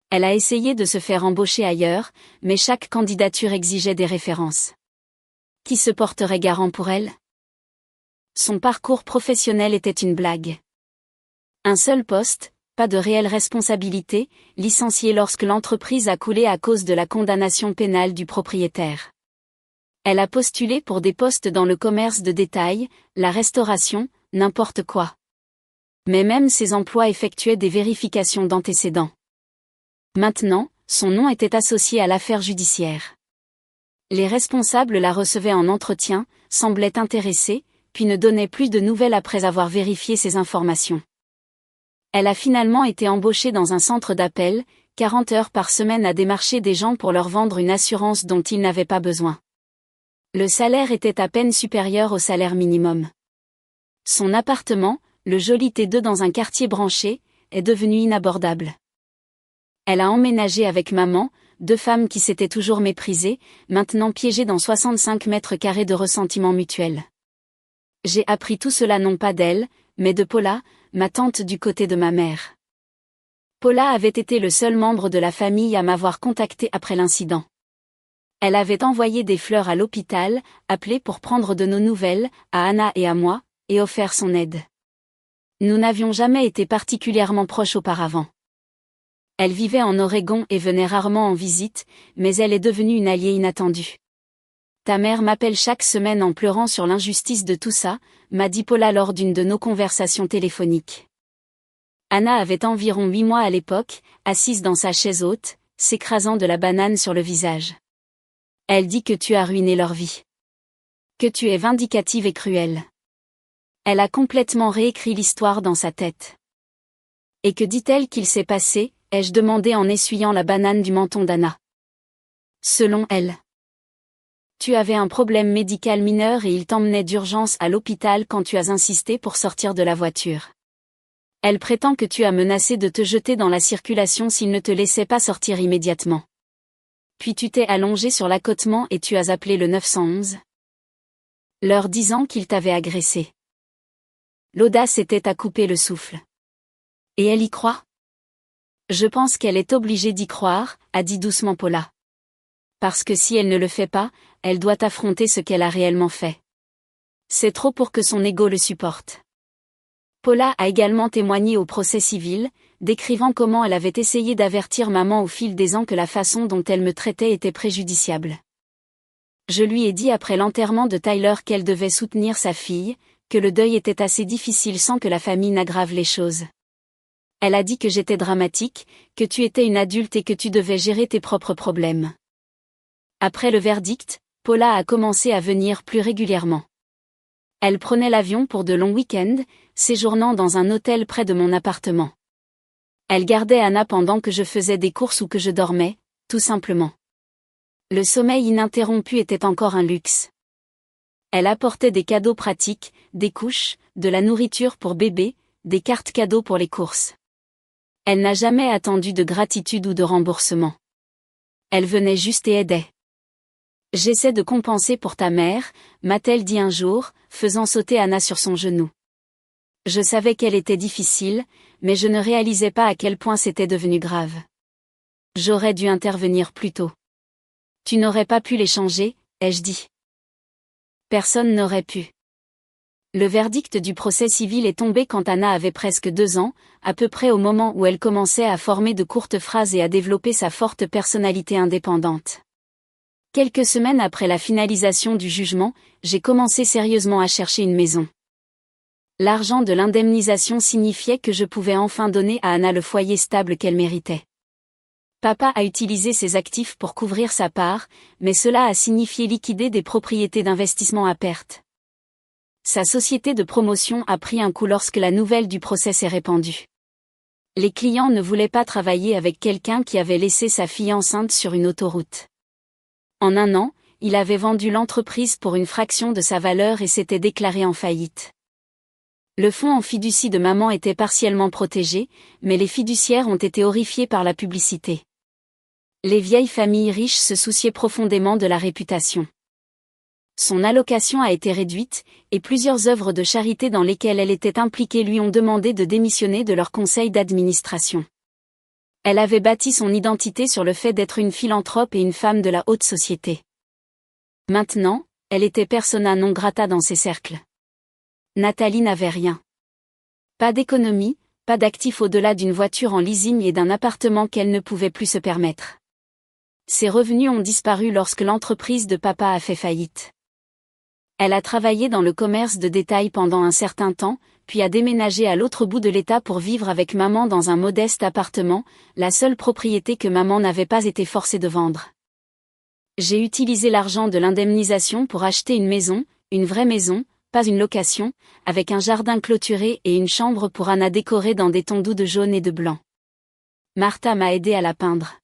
A: Elle a essayé de se faire embaucher ailleurs, mais chaque candidature exigeait des références. Qui se porterait garant pour elle ? Son parcours professionnel était une blague. Un seul poste, pas de réelle responsabilité, licencié lorsque l'entreprise a coulé à cause de la condamnation pénale du propriétaire. Elle a postulé pour des postes dans le commerce de détail, la restauration, n'importe quoi. Mais même ces emplois effectuaient des vérifications d'antécédents. Maintenant, son nom était associé à l'affaire judiciaire. Les responsables la recevaient en entretien, semblaient intéressés, puis ne donnaient plus de nouvelles après avoir vérifié ces informations. Elle a finalement été embauchée dans un centre d'appel, 40 heures par semaine à démarcher des gens pour leur vendre une assurance dont ils n'avaient pas besoin. Le salaire était à peine supérieur au salaire minimum. Son appartement, le joli T2 dans un quartier branché, est devenu inabordable. Elle a emménagé avec maman, 2 femmes qui s'étaient toujours méprisées, maintenant piégées dans 65 mètres carrés de ressentiment mutuel. J'ai appris tout cela non pas d'elle, mais de Paula, ma tante du côté de ma mère. Paula avait été le seul membre de la famille à m'avoir contacté après l'incident. Elle avait envoyé des fleurs à l'hôpital, appelé pour prendre de nos nouvelles, à Anna et à moi, et offert son aide. Nous n'avions jamais été particulièrement proches auparavant. Elle vivait en Oregon et venait rarement en visite, mais elle est devenue une alliée inattendue. Ta mère m'appelle chaque semaine en pleurant sur l'injustice de tout ça, m'a dit Paula lors d'une de nos conversations téléphoniques. Anna avait environ 8 mois à l'époque, assise dans sa chaise haute, s'écrasant de la banane sur le visage. Elle dit que tu as ruiné leur vie. Que tu es vindicative et cruelle. Elle a complètement réécrit l'histoire dans sa tête. Et que dit-elle qu'il s'est passé, ai-je demandé en essuyant la banane du menton d'Anna. Selon elle. Tu avais un problème médical mineur et il t'emmenait d'urgence à l'hôpital quand tu as insisté pour sortir de la voiture. Elle prétend que tu as menacé de te jeter dans la circulation s'il ne te laissait pas sortir immédiatement. Puis tu t'es allongé sur l'accotement et tu as appelé le 911. Leur disant qu'il t'avait agressé. L'audace était à couper le souffle. Et elle y croit ? Je pense qu'elle est obligée d'y croire, a dit doucement Paula. Parce que si elle ne le fait pas, elle doit affronter ce qu'elle a réellement fait. C'est trop pour que son ego le supporte. Paula a également témoigné au procès civil, décrivant comment elle avait essayé d'avertir maman au fil des ans que la façon dont elle me traitait était préjudiciable. Je lui ai dit après l'enterrement de Tyler qu'elle devait soutenir sa fille, que le deuil était assez difficile sans que la famille n'aggrave les choses. Elle a dit que j'étais dramatique, que tu étais une adulte et que tu devais gérer tes propres problèmes. Après le verdict, Paula a commencé à venir plus régulièrement. Elle prenait l'avion pour de longs week-ends, séjournant dans un hôtel près de mon appartement. Elle gardait Anna pendant que je faisais des courses ou que je dormais, tout simplement. Le sommeil ininterrompu était encore un luxe. Elle apportait des cadeaux pratiques, des couches, de la nourriture pour bébé, des cartes cadeaux pour les courses. Elle n'a jamais attendu de gratitude ou de remboursement. Elle venait juste et aidait. J'essaie de compenser pour ta mère, m'a-t-elle dit un jour, faisant sauter Anna sur son genou. Je savais qu'elle était difficile, mais je ne réalisais pas à quel point c'était devenu grave. J'aurais dû intervenir plus tôt. Tu n'aurais pas pu les changer, ai-je dit. Personne n'aurait pu. Le verdict du procès civil est tombé quand Anna avait presque 2 ans, à peu près au moment où elle commençait à former de courtes phrases et à développer sa forte personnalité indépendante. Quelques semaines après la finalisation du jugement, j'ai commencé sérieusement à chercher une maison. L'argent de l'indemnisation signifiait que je pouvais enfin donner à Anna le foyer stable qu'elle méritait. Papa a utilisé ses actifs pour couvrir sa part, mais cela a signifié liquider des propriétés d'investissement à perte. Sa société de promotion a pris un coup lorsque la nouvelle du procès s'est répandue. Les clients ne voulaient pas travailler avec quelqu'un qui avait laissé sa fille enceinte sur une autoroute. En un an, il avait vendu l'entreprise pour une fraction de sa valeur et s'était déclaré en faillite. Le fonds en fiducie de maman était partiellement protégé, mais les fiduciaires ont été horrifiés par la publicité. Les vieilles familles riches se souciaient profondément de la réputation. Son allocation a été réduite, et plusieurs œuvres de charité dans lesquelles elle était impliquée lui ont demandé de démissionner de leur conseil d'administration. Elle avait bâti son identité sur le fait d'être une philanthrope et une femme de la haute société. Maintenant, elle était persona non grata dans ses cercles. Nathalie n'avait rien. Pas d'économie, pas d'actifs au-delà d'une voiture en leasing et d'un appartement qu'elle ne pouvait plus se permettre. Ses revenus ont disparu lorsque l'entreprise de papa a fait faillite. Elle a travaillé dans le commerce de détail pendant un certain temps, puis a déménagé à l'autre bout de l'État pour vivre avec maman dans un modeste appartement, la seule propriété que maman n'avait pas été forcée de vendre. J'ai utilisé l'argent de l'indemnisation pour acheter une maison, une vraie maison, pas une location, avec un jardin clôturé et une chambre pour Anna décorée dans des tons doux de jaune et de blanc. Martha m'a aidé à la peindre.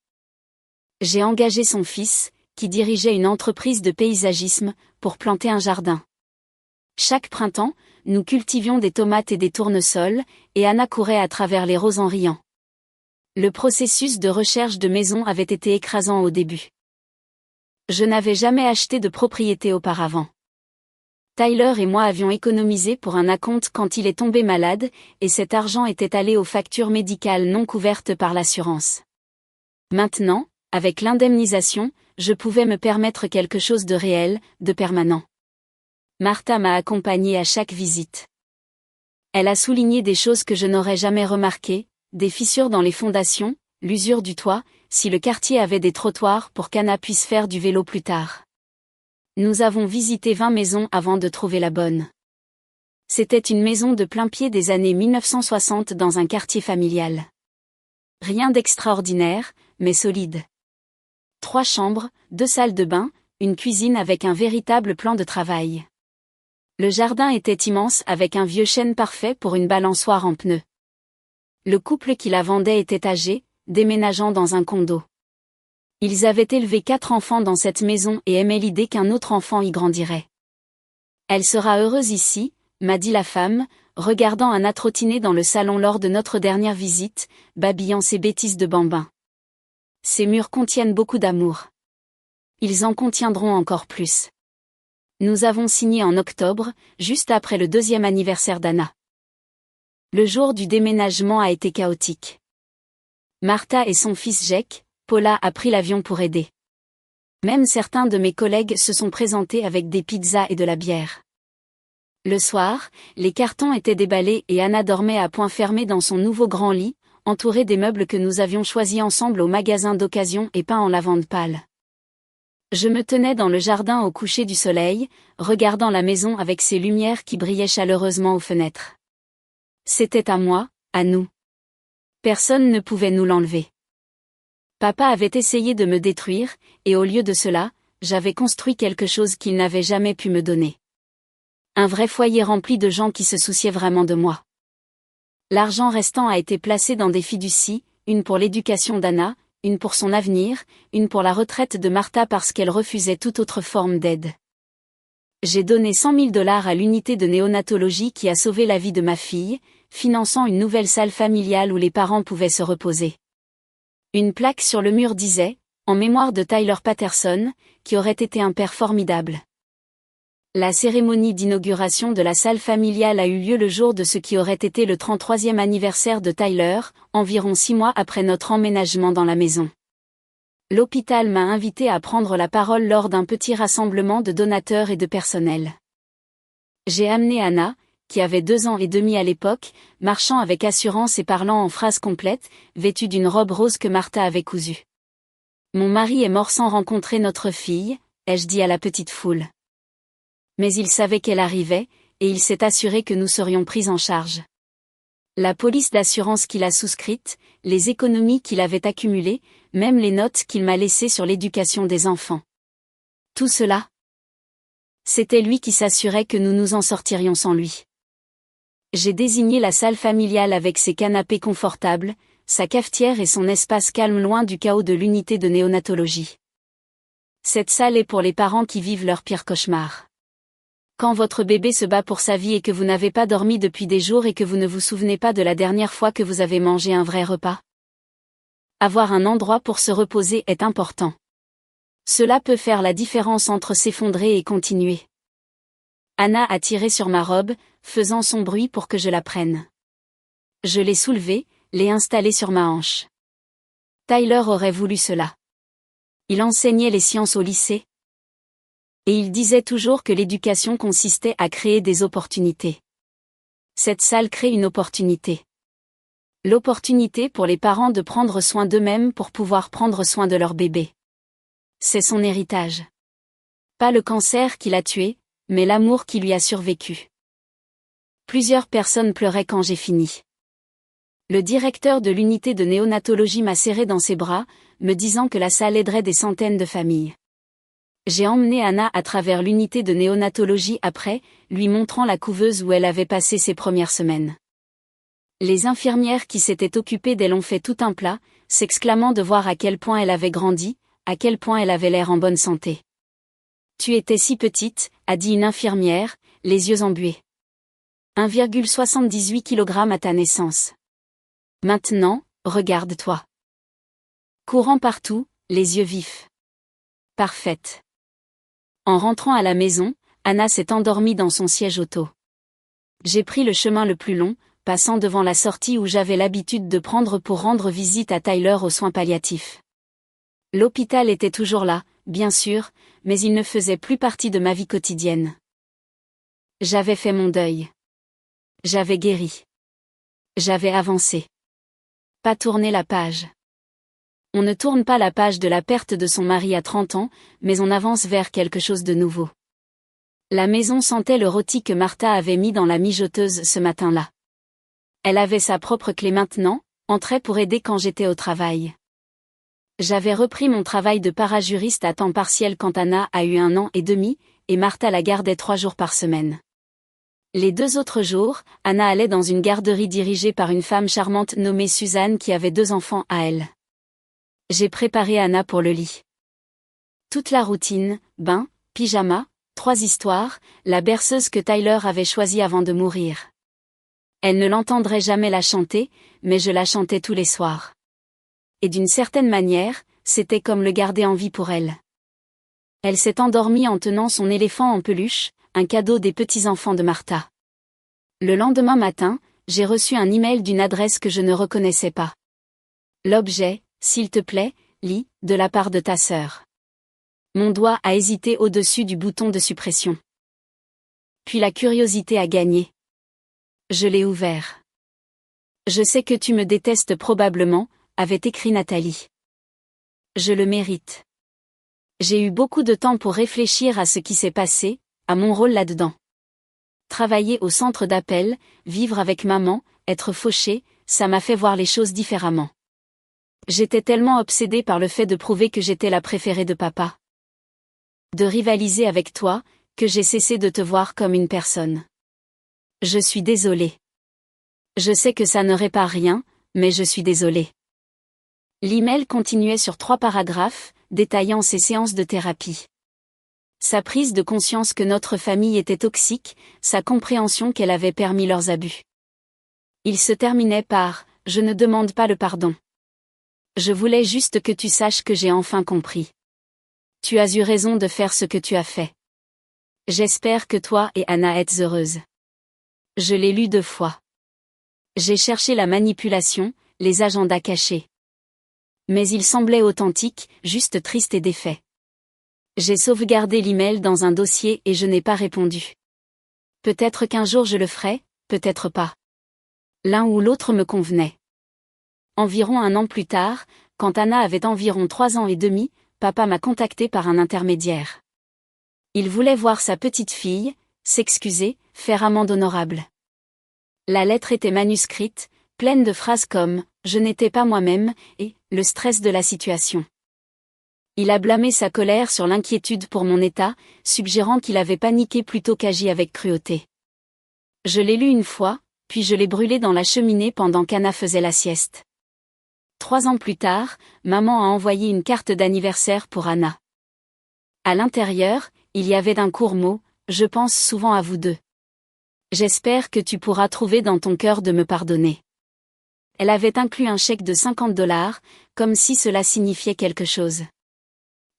A: J'ai engagé son fils, qui dirigeait une entreprise de paysagisme, pour planter un jardin. Chaque printemps, nous cultivions des tomates et des tournesols, et Anna courait à travers les rows en riant. Le processus de recherche de maison avait été écrasant au début. Je n'avais jamais acheté de propriété auparavant. Tyler et moi avions économisé pour un acompte quand il est tombé malade, et cet argent était allé aux factures médicales non couvertes par l'assurance. Maintenant, avec l'indemnisation, je pouvais me permettre quelque chose de réel, de permanent. Martha m'a accompagnée à chaque visite. Elle a souligné des choses que je n'aurais jamais remarquées, des fissures dans les fondations, l'usure du toit, si le quartier avait des trottoirs pour qu'Anna puisse faire du vélo plus tard. Nous avons visité 20 maisons avant de trouver la bonne. C'était une maison de plain-pied des années 1960 dans un quartier familial. Rien d'extraordinaire, mais solide. 3 chambres, 2 salles de bain, une cuisine avec un véritable plan de travail. Le jardin était immense avec un vieux chêne parfait pour une balançoire en pneus. Le couple qui la vendait était âgé, déménageant dans un condo. Ils avaient élevé 4 enfants dans cette maison et aimaient l'idée qu'un autre enfant y grandirait. Elle sera heureuse ici, m'a dit la femme, regardant Anna trottiner dans le salon lors de notre dernière visite, babillant ses bêtises de bambin. Ces murs contiennent beaucoup d'amour. Ils en contiendront encore plus. Nous avons signé en octobre, juste après le 2e anniversaire d'Anna. Le jour du déménagement a été chaotique. Martha et son fils Jake, Paula a pris l'avion pour aider. Même certains de mes collègues se sont présentés avec des pizzas et de la bière. Le soir, les cartons étaient déballés et Anna dormait à poing fermé dans son nouveau grand lit, entourée des meubles que nous avions choisis ensemble au magasin d'occasion et peints en lavande pâle. Je me tenais dans le jardin au coucher du soleil, regardant la maison avec ses lumières qui brillaient chaleureusement aux fenêtres. C'était à moi, à nous. Personne ne pouvait nous l'enlever. Papa avait essayé de me détruire, et au lieu de cela, j'avais construit quelque chose qu'il n'avait jamais pu me donner. Un vrai foyer rempli de gens qui se souciaient vraiment de moi. L'argent restant a été placé dans des fiducies, une pour l'éducation d'Anna, une pour son avenir, une pour la retraite de Martha parce qu'elle refusait toute autre forme d'aide. J'ai donné 100 000 $ à l'unité de néonatologie qui a sauvé la vie de ma fille, finançant une nouvelle salle familiale où les parents pouvaient se reposer. Une plaque sur le mur disait, en mémoire de Tyler Patterson, qui aurait été un père formidable. La cérémonie d'inauguration de la salle familiale a eu lieu le jour de ce qui aurait été le 33e anniversaire de Tyler, environ 6 mois après notre emménagement dans la maison. L'hôpital m'a invité à prendre la parole lors d'un petit rassemblement de donateurs et de personnel. J'ai amené Anna, qui avait 2 ans et demi à l'époque, marchant avec assurance et parlant en phrases complètes, vêtue d'une robe rose que Martha avait cousue. Mon mari est mort sans rencontrer notre fille, ai-je dit à la petite foule. Mais il savait qu'elle arrivait, et il s'est assuré que nous serions pris en charge. La police d'assurance qu'il a souscrite, les économies qu'il avait accumulées, même les notes qu'il m'a laissées sur l'éducation des enfants. Tout cela. C'était lui qui s'assurait que nous nous en sortirions sans lui. J'ai désigné la salle familiale avec ses canapés confortables, sa cafetière et son espace calme loin du chaos de l'unité de néonatologie. Cette salle est pour les parents qui vivent leur pire cauchemar. Quand votre bébé se bat pour sa vie et que vous n'avez pas dormi depuis des jours et que vous ne vous souvenez pas de la dernière fois que vous avez mangé un vrai repas. Avoir un endroit pour se reposer est important. Cela peut faire la différence entre s'effondrer et continuer. Anna a tiré sur ma robe, faisant son bruit pour que je la prenne. Je l'ai soulevée, l'ai installée sur ma hanche. Tyler aurait voulu cela. Il enseignait les sciences au lycée. Et il disait toujours que l'éducation consistait à créer des opportunités. Cette salle crée une opportunité. L'opportunité pour les parents de prendre soin d'eux-mêmes pour pouvoir prendre soin de leur bébé. C'est son héritage. Pas le cancer qui l'a tué, mais l'amour qui lui a survécu. Plusieurs personnes pleuraient quand j'ai fini. Le directeur de l'unité de néonatologie m'a serré dans ses bras, me disant que la salle aiderait des centaines de familles. J'ai emmené Anna à travers l'unité de néonatologie après, lui montrant la couveuse où elle avait passé ses premières semaines. Les infirmières qui s'étaient occupées d'elle ont fait tout un plat, s'exclamant de voir à quel point elle avait grandi, à quel point elle avait l'air en bonne santé. « Tu étais si petite », a dit une infirmière, les yeux embués. 1,78 kg à ta naissance. Maintenant, regarde-toi. Courant partout, les yeux vifs. Parfaite. En rentrant à la maison, Anna s'est endormie dans son siège auto. J'ai pris le chemin le plus long, passant devant la sortie où j'avais l'habitude de prendre pour rendre visite à Tyler aux soins palliatifs. L'hôpital était toujours là, bien sûr, mais il ne faisait plus partie de ma vie quotidienne. J'avais fait mon deuil. J'avais guéri. J'avais avancé. Pas tourner la page. On ne tourne pas la page de la perte de son mari à 30 ans, mais on avance vers quelque chose de nouveau. La maison sentait le rôti que Martha avait mis dans la mijoteuse ce matin-là. Elle avait sa propre clé maintenant, entrait pour aider quand j'étais au travail. J'avais repris mon travail de parajuriste à temps partiel quand Anna a eu 1 an et demi, et Martha la gardait 3 jours par semaine. Les 2 autres jours, Anna allait dans une garderie dirigée par une femme charmante nommée Suzanne qui avait 2 enfants à elle. J'ai préparé Anna pour le lit. Toute la routine, bain, pyjama, 3 histoires, la berceuse que Tyler avait choisie avant de mourir. Elle ne l'entendrait jamais la chanter, mais je la chantais tous les soirs. Et d'une certaine manière, c'était comme le garder en vie pour elle. Elle s'est endormie en tenant son éléphant en peluche, un cadeau des petits-enfants de Martha. Le lendemain matin, j'ai reçu un email d'une adresse que je ne reconnaissais pas. L'objet, s'il te plaît, lis, de la part de ta sœur. Mon doigt a hésité au-dessus du bouton de suppression. Puis la curiosité a gagné. Je l'ai ouvert. Je sais que tu me détestes probablement, avait écrit Nathalie. Je le mérite. J'ai eu beaucoup de temps pour réfléchir à ce qui s'est passé, à mon rôle là-dedans. Travailler au centre d'appel, vivre avec maman, être fauchée, ça m'a fait voir les choses différemment. J'étais tellement obsédée par le fait de prouver que j'étais la préférée de papa. De rivaliser avec toi, que j'ai cessé de te voir comme une personne. Je suis désolée. Je sais que ça ne répare rien, mais je suis désolée. L'email continuait sur 3 paragraphes, détaillant ses séances de thérapie. Sa prise de conscience que notre famille était toxique, sa compréhension qu'elle avait permis leurs abus. Il se terminait par « Je ne demande pas le pardon. Je voulais juste que tu saches que j'ai enfin compris. Tu as eu raison de faire ce que tu as fait. J'espère que toi et Anna êtes heureuses. » Je l'ai lu 2 fois. J'ai cherché la manipulation, les agendas cachés. Mais il semblait authentique, juste triste et défait. J'ai sauvegardé l'email dans un dossier et je n'ai pas répondu. Peut-être qu'un jour je le ferai, peut-être pas. L'un ou l'autre me convenait. Environ 1 an plus tard, quand Anna avait environ 3 ans et demi, papa m'a contacté par un intermédiaire. Il voulait voir sa petite fille, s'excuser, faire amende honorable. La lettre était manuscrite, pleine de phrases comme « je n'étais pas moi-même » et « le stress de la situation ». Il a blâmé sa colère sur l'inquiétude pour mon état, suggérant qu'il avait paniqué plutôt qu'agi avec cruauté. Je l'ai lu 1 fois, puis je l'ai brûlé dans la cheminée pendant qu'Anna faisait la sieste. 3 ans plus tard, maman a envoyé une carte d'anniversaire pour Anna. À l'intérieur, il y avait d'un court mot, je pense souvent à vous deux. J'espère que tu pourras trouver dans ton cœur de me pardonner. Elle avait inclus un chèque de $50, comme si cela signifiait quelque chose.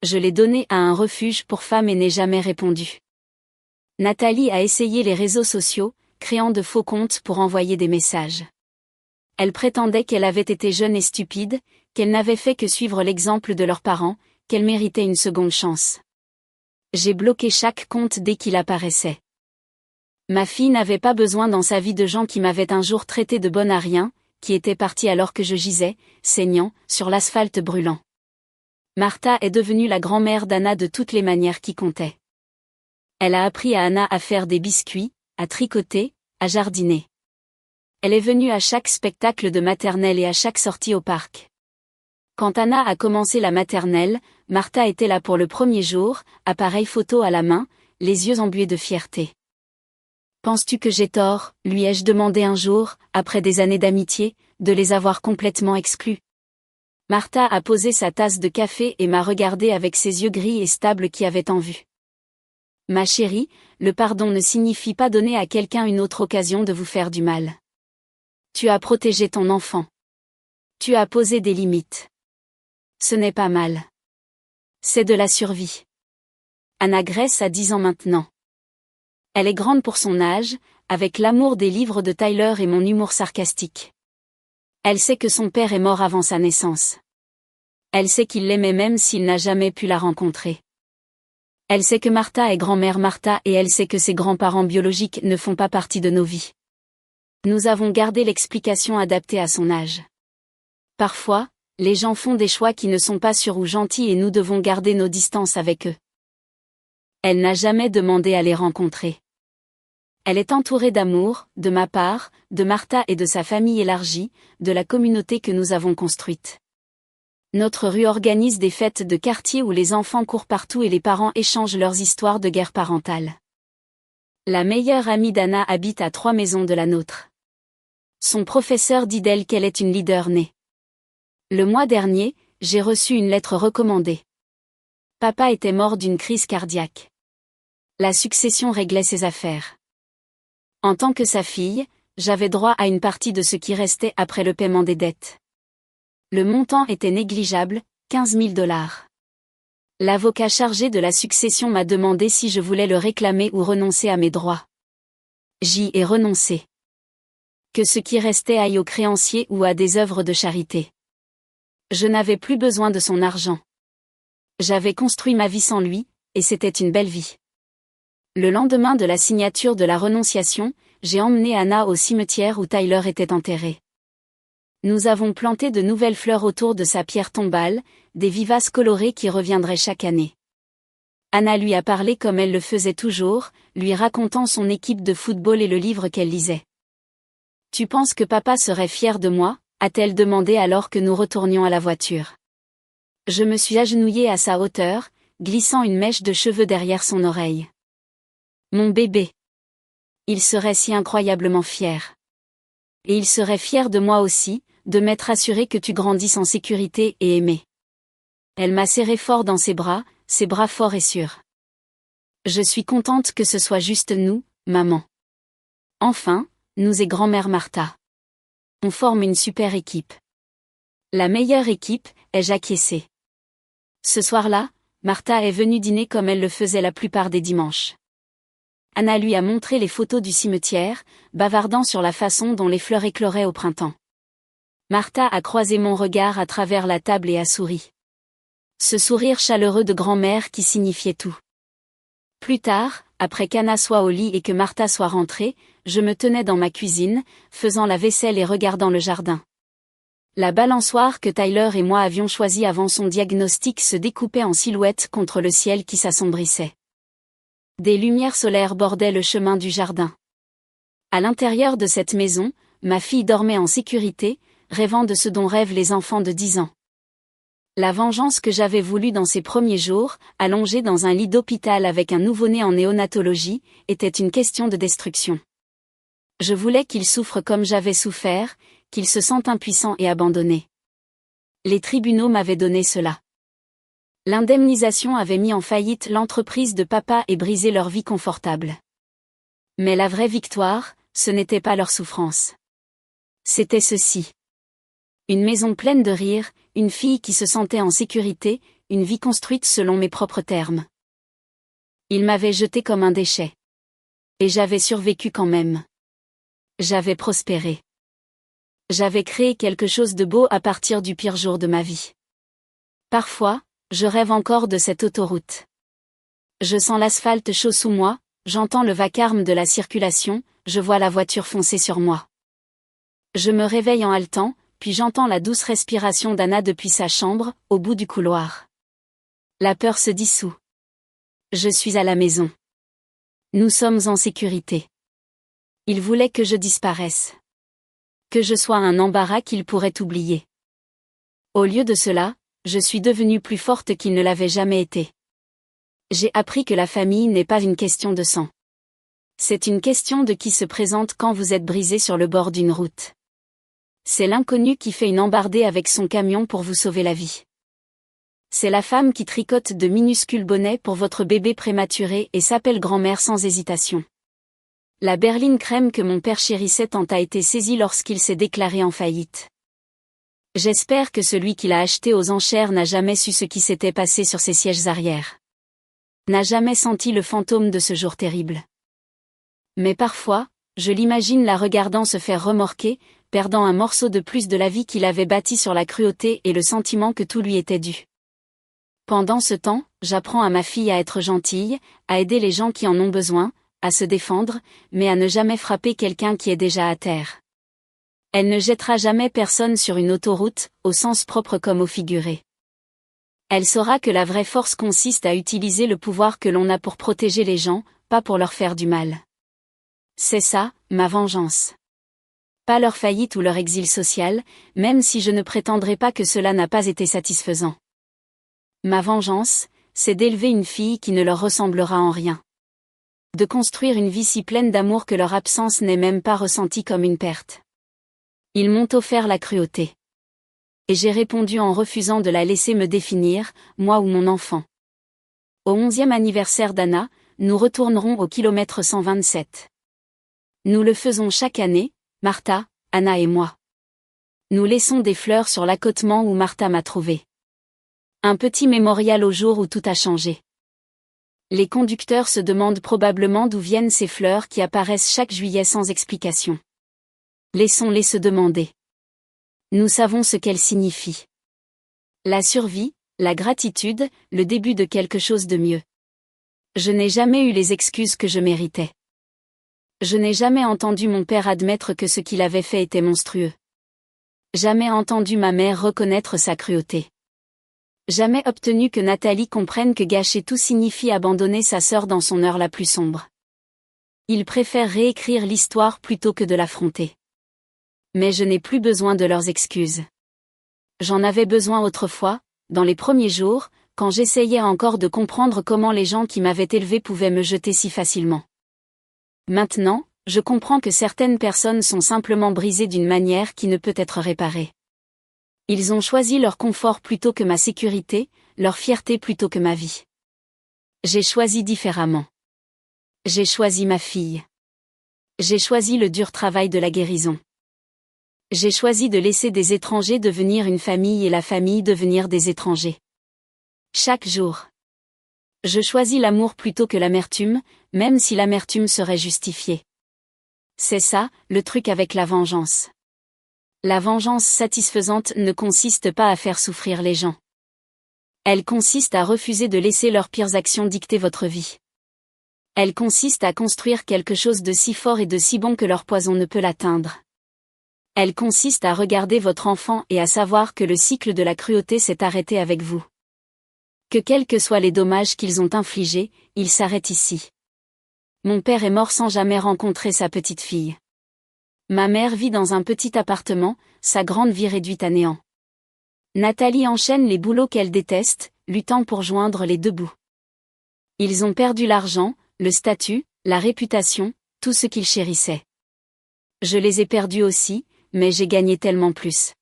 A: Je l'ai donné à un refuge pour femmes et n'ai jamais répondu. Nathalie a essayé les réseaux sociaux, créant de faux comptes pour envoyer des messages. Elle prétendait qu'elle avait été jeune et stupide, qu'elle n'avait fait que suivre l'exemple de leurs parents, qu'elle méritait une seconde chance. J'ai bloqué chaque compte dès qu'il apparaissait. Ma fille n'avait pas besoin dans sa vie de gens qui m'avaient un jour traité de bonne à rien, qui étaient partis alors que je gisais, saignant, sur l'asphalte brûlant. Martha est devenue la grand-mère d'Anna de toutes les manières qui comptaient. Elle a appris à Anna à faire des biscuits, à tricoter, à jardiner. Elle est venue à chaque spectacle de maternelle et à chaque sortie au parc. Quand Anna a commencé la maternelle, Martha était là pour le premier jour, appareil photo à la main, les yeux embués de fierté. « Penses-tu que j'ai tort ?» lui ai-je demandé un jour, après des années d'amitié, de les avoir complètement exclus. Martha a posé sa tasse de café et m'a regardé avec ses yeux gris et stables qui avaient tant vu. « Ma chérie, le pardon ne signifie pas donner à quelqu'un une autre occasion de vous faire du mal. Tu as protégé ton enfant. Tu as posé des limites. Ce n'est pas mal. C'est de la survie. » Anna Grace a 10 ans maintenant. Elle est grande pour son âge, avec l'amour des livres de Tyler et mon humour sarcastique. Elle sait que son père est mort avant sa naissance. Elle sait qu'il l'aimait même s'il n'a jamais pu la rencontrer. Elle sait que Martha est grand-mère Martha et elle sait que ses grands-parents biologiques ne font pas partie de nos vies. Nous avons gardé l'explication adaptée à son âge. Parfois, les gens font des choix qui ne sont pas sûrs ou gentils et nous devons garder nos distances avec eux. Elle n'a jamais demandé à les rencontrer. Elle est entourée d'amour, de ma part, de Martha et de sa famille élargie, de la communauté que nous avons construite. Notre rue organise des fêtes de quartier où les enfants courent partout et les parents échangent leurs histoires de guerre parentale. La meilleure amie d'Anna habite à 3 maisons de la nôtre. Son professeur dit d'elle qu'elle est une leader née. Le mois dernier, j'ai reçu une lettre recommandée. Papa était mort d'une crise cardiaque. La succession réglait ses affaires. En tant que sa fille, j'avais droit à une partie de ce qui restait après le paiement des dettes. Le montant était négligeable, $15 000. L'avocat chargé de la succession m'a demandé si je voulais le réclamer ou renoncer à mes droits. J'y ai renoncé. Que ce qui restait aille aux créanciers ou à des œuvres de charité. Je n'avais plus besoin de son argent. J'avais construit ma vie sans lui, et c'était une belle vie. Le lendemain de la signature de la renonciation, j'ai emmené Anna au cimetière où Tyler était enterré. Nous avons planté de nouvelles fleurs autour de sa pierre tombale, des vivaces colorées qui reviendraient chaque année. Anna lui a parlé comme elle le faisait toujours, lui racontant son équipe de football et le livre qu'elle lisait. « Tu penses que papa serait fier de moi ?» a-t-elle demandé alors que nous retournions à la voiture. Je me suis agenouillée à sa hauteur, glissant une mèche de cheveux derrière son oreille. Mon bébé. Il serait si incroyablement fier. Et il serait fier de moi aussi, de m'être assuré que tu grandisses en sécurité et aimé. Elle m'a serré fort dans ses bras forts et sûrs. Je suis contente que ce soit juste nous, maman. Enfin, nous et grand-mère Martha. On forme une super équipe. La meilleure équipe, ai-je acquiescé. Ce soir-là, Martha est venue dîner comme elle le faisait la plupart des dimanches. Anna lui a montré les photos du cimetière, bavardant sur la façon dont les fleurs écloraient au printemps. Martha a croisé mon regard à travers la table et a souri. Ce sourire chaleureux de grand-mère qui signifiait tout. Plus tard, après qu'Anna soit au lit et que Martha soit rentrée, je me tenais dans ma cuisine, faisant la vaisselle et regardant le jardin. La balançoire que Tyler et moi avions choisie avant son diagnostic se découpait en silhouette contre le ciel qui s'assombrissait. Des lumières solaires bordaient le chemin du jardin. À l'intérieur de cette maison, ma fille dormait en sécurité, rêvant de ce dont rêvent les enfants de 10 ans. La vengeance que j'avais voulue dans ses premiers jours, allongée dans un lit d'hôpital avec un nouveau-né en néonatologie, était une question de destruction. Je voulais qu'il souffre comme j'avais souffert, qu'il se sente impuissant et abandonné. Les tribunaux m'avaient donné cela. L'indemnisation avait mis en faillite l'entreprise de papa et brisé leur vie confortable. Mais la vraie victoire, ce n'était pas leur souffrance. C'était ceci. Une maison pleine de rire, une fille qui se sentait en sécurité, une vie construite selon mes propres termes. Ils m'avaient jeté comme un déchet. Et j'avais survécu quand même. J'avais prospéré. J'avais créé quelque chose de beau à partir du pire jour de ma vie. Parfois, je rêve encore de cette autoroute. Je sens l'asphalte chaud sous moi, j'entends le vacarme de la circulation, je vois la voiture foncer sur moi. Je me réveille en haletant, puis j'entends la douce respiration d'Anna depuis sa chambre, au bout du couloir. La peur se dissout. Je suis à la maison. Nous sommes en sécurité. Il voulait que je disparaisse. Que je sois un embarras qu'il pourrait oublier. Au lieu de cela, je suis devenue plus forte qu'il ne l'avait jamais été. J'ai appris que la famille n'est pas une question de sang. C'est une question de qui se présente quand vous êtes brisé sur le bord d'une route. C'est l'inconnu qui fait une embardée avec son camion pour vous sauver la vie. C'est la femme qui tricote de minuscules bonnets pour votre bébé prématuré et s'appelle grand-mère sans hésitation. La berline crème que mon père chérissait tant a été saisie lorsqu'il s'est déclaré en faillite. J'espère que celui qui l'a acheté aux enchères n'a jamais su ce qui s'était passé sur ses sièges arrière. N'a jamais senti le fantôme de ce jour terrible. Mais parfois, je l'imagine la regardant se faire remorquer, perdant un morceau de plus de la vie qu'il avait bâti sur la cruauté et le sentiment que tout lui était dû. Pendant ce temps, j'apprends à ma fille à être gentille, à aider les gens qui en ont besoin, à se défendre, mais à ne jamais frapper quelqu'un qui est déjà à terre. Elle ne jettera jamais personne sur une autoroute, au sens propre comme au figuré. Elle saura que la vraie force consiste à utiliser le pouvoir que l'on a pour protéger les gens, pas pour leur faire du mal. C'est ça, ma vengeance. Pas leur faillite ou leur exil social, même si je ne prétendrai pas que cela n'a pas été satisfaisant. Ma vengeance, c'est d'élever une fille qui ne leur ressemblera en rien. De construire une vie si pleine d'amour que leur absence n'est même pas ressentie comme une perte. Ils m'ont offert la cruauté. Et j'ai répondu en refusant de la laisser me définir, moi ou mon enfant. Au 11e anniversaire d'Anna, nous retournerons au kilomètre 127. Nous le faisons chaque année, Martha, Anna et moi. Nous laissons des fleurs sur l'accotement où Martha m'a trouvé. Un petit mémorial au jour où tout a changé. Les conducteurs se demandent probablement d'où viennent ces fleurs qui apparaissent chaque juillet sans explication. Laissons-les se demander. Nous savons ce qu'elles signifient. La survie, la gratitude, le début de quelque chose de mieux. Je n'ai jamais eu les excuses que je méritais. Je n'ai jamais entendu mon père admettre que ce qu'il avait fait était monstrueux. Jamais entendu ma mère reconnaître sa cruauté. Jamais obtenu que Nathalie comprenne que gâcher tout signifie abandonner sa sœur dans son heure la plus sombre. Ils préfèrent réécrire l'histoire plutôt que de l'affronter. Mais je n'ai plus besoin de leurs excuses. J'en avais besoin autrefois, dans les premiers jours, quand j'essayais encore de comprendre comment les gens qui m'avaient élevé pouvaient me jeter si facilement. Maintenant, je comprends que certaines personnes sont simplement brisées d'une manière qui ne peut être réparée. Ils ont choisi leur confort plutôt que ma sécurité, leur fierté plutôt que ma vie. J'ai choisi différemment. J'ai choisi ma fille. J'ai choisi le dur travail de la guérison. J'ai choisi de laisser des étrangers devenir une famille et la famille devenir des étrangers. Chaque jour. Je choisis l'amour plutôt que l'amertume, même si l'amertume serait justifiée. C'est ça, le truc avec la vengeance. La vengeance satisfaisante ne consiste pas à faire souffrir les gens. Elle consiste à refuser de laisser leurs pires actions dicter votre vie. Elle consiste à construire quelque chose de si fort et de si bon que leur poison ne peut l'atteindre. Elle consiste à regarder votre enfant et à savoir que le cycle de la cruauté s'est arrêté avec vous. Que quels que soient les dommages qu'ils ont infligés, ils s'arrêtent ici. Mon père est mort sans jamais rencontrer sa petite fille. Ma mère vit dans un petit appartement, sa grande vie réduite à néant. Nathalie enchaîne les boulots qu'elle déteste, luttant pour joindre les deux bouts. Ils ont perdu l'argent, le statut, la réputation, tout ce qu'ils chérissaient. Je les ai perdus aussi, mais j'ai gagné tellement plus.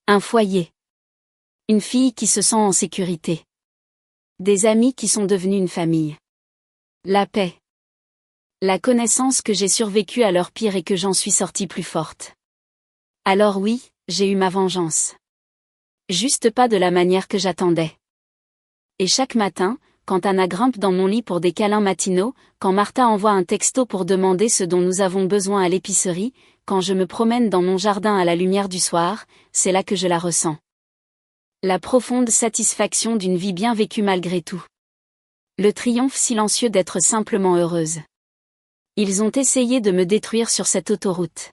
A: Un foyer. Une fille qui se sent en sécurité. Des amis qui sont devenus une famille. La paix. La connaissance que j'ai survécu à leur pire et que j'en suis sortie plus forte. Alors oui, j'ai eu ma vengeance. Juste pas de la manière que j'attendais. Et chaque matin, quand Anna grimpe dans mon lit pour des câlins matinaux, quand Martha envoie un texto pour demander ce dont nous avons besoin à l'épicerie, quand je me promène dans mon jardin à la lumière du soir, c'est là que je la ressens. La profonde satisfaction d'une vie bien vécue malgré tout. Le triomphe silencieux d'être simplement heureuse. Ils ont essayé de me détruire sur cette autoroute.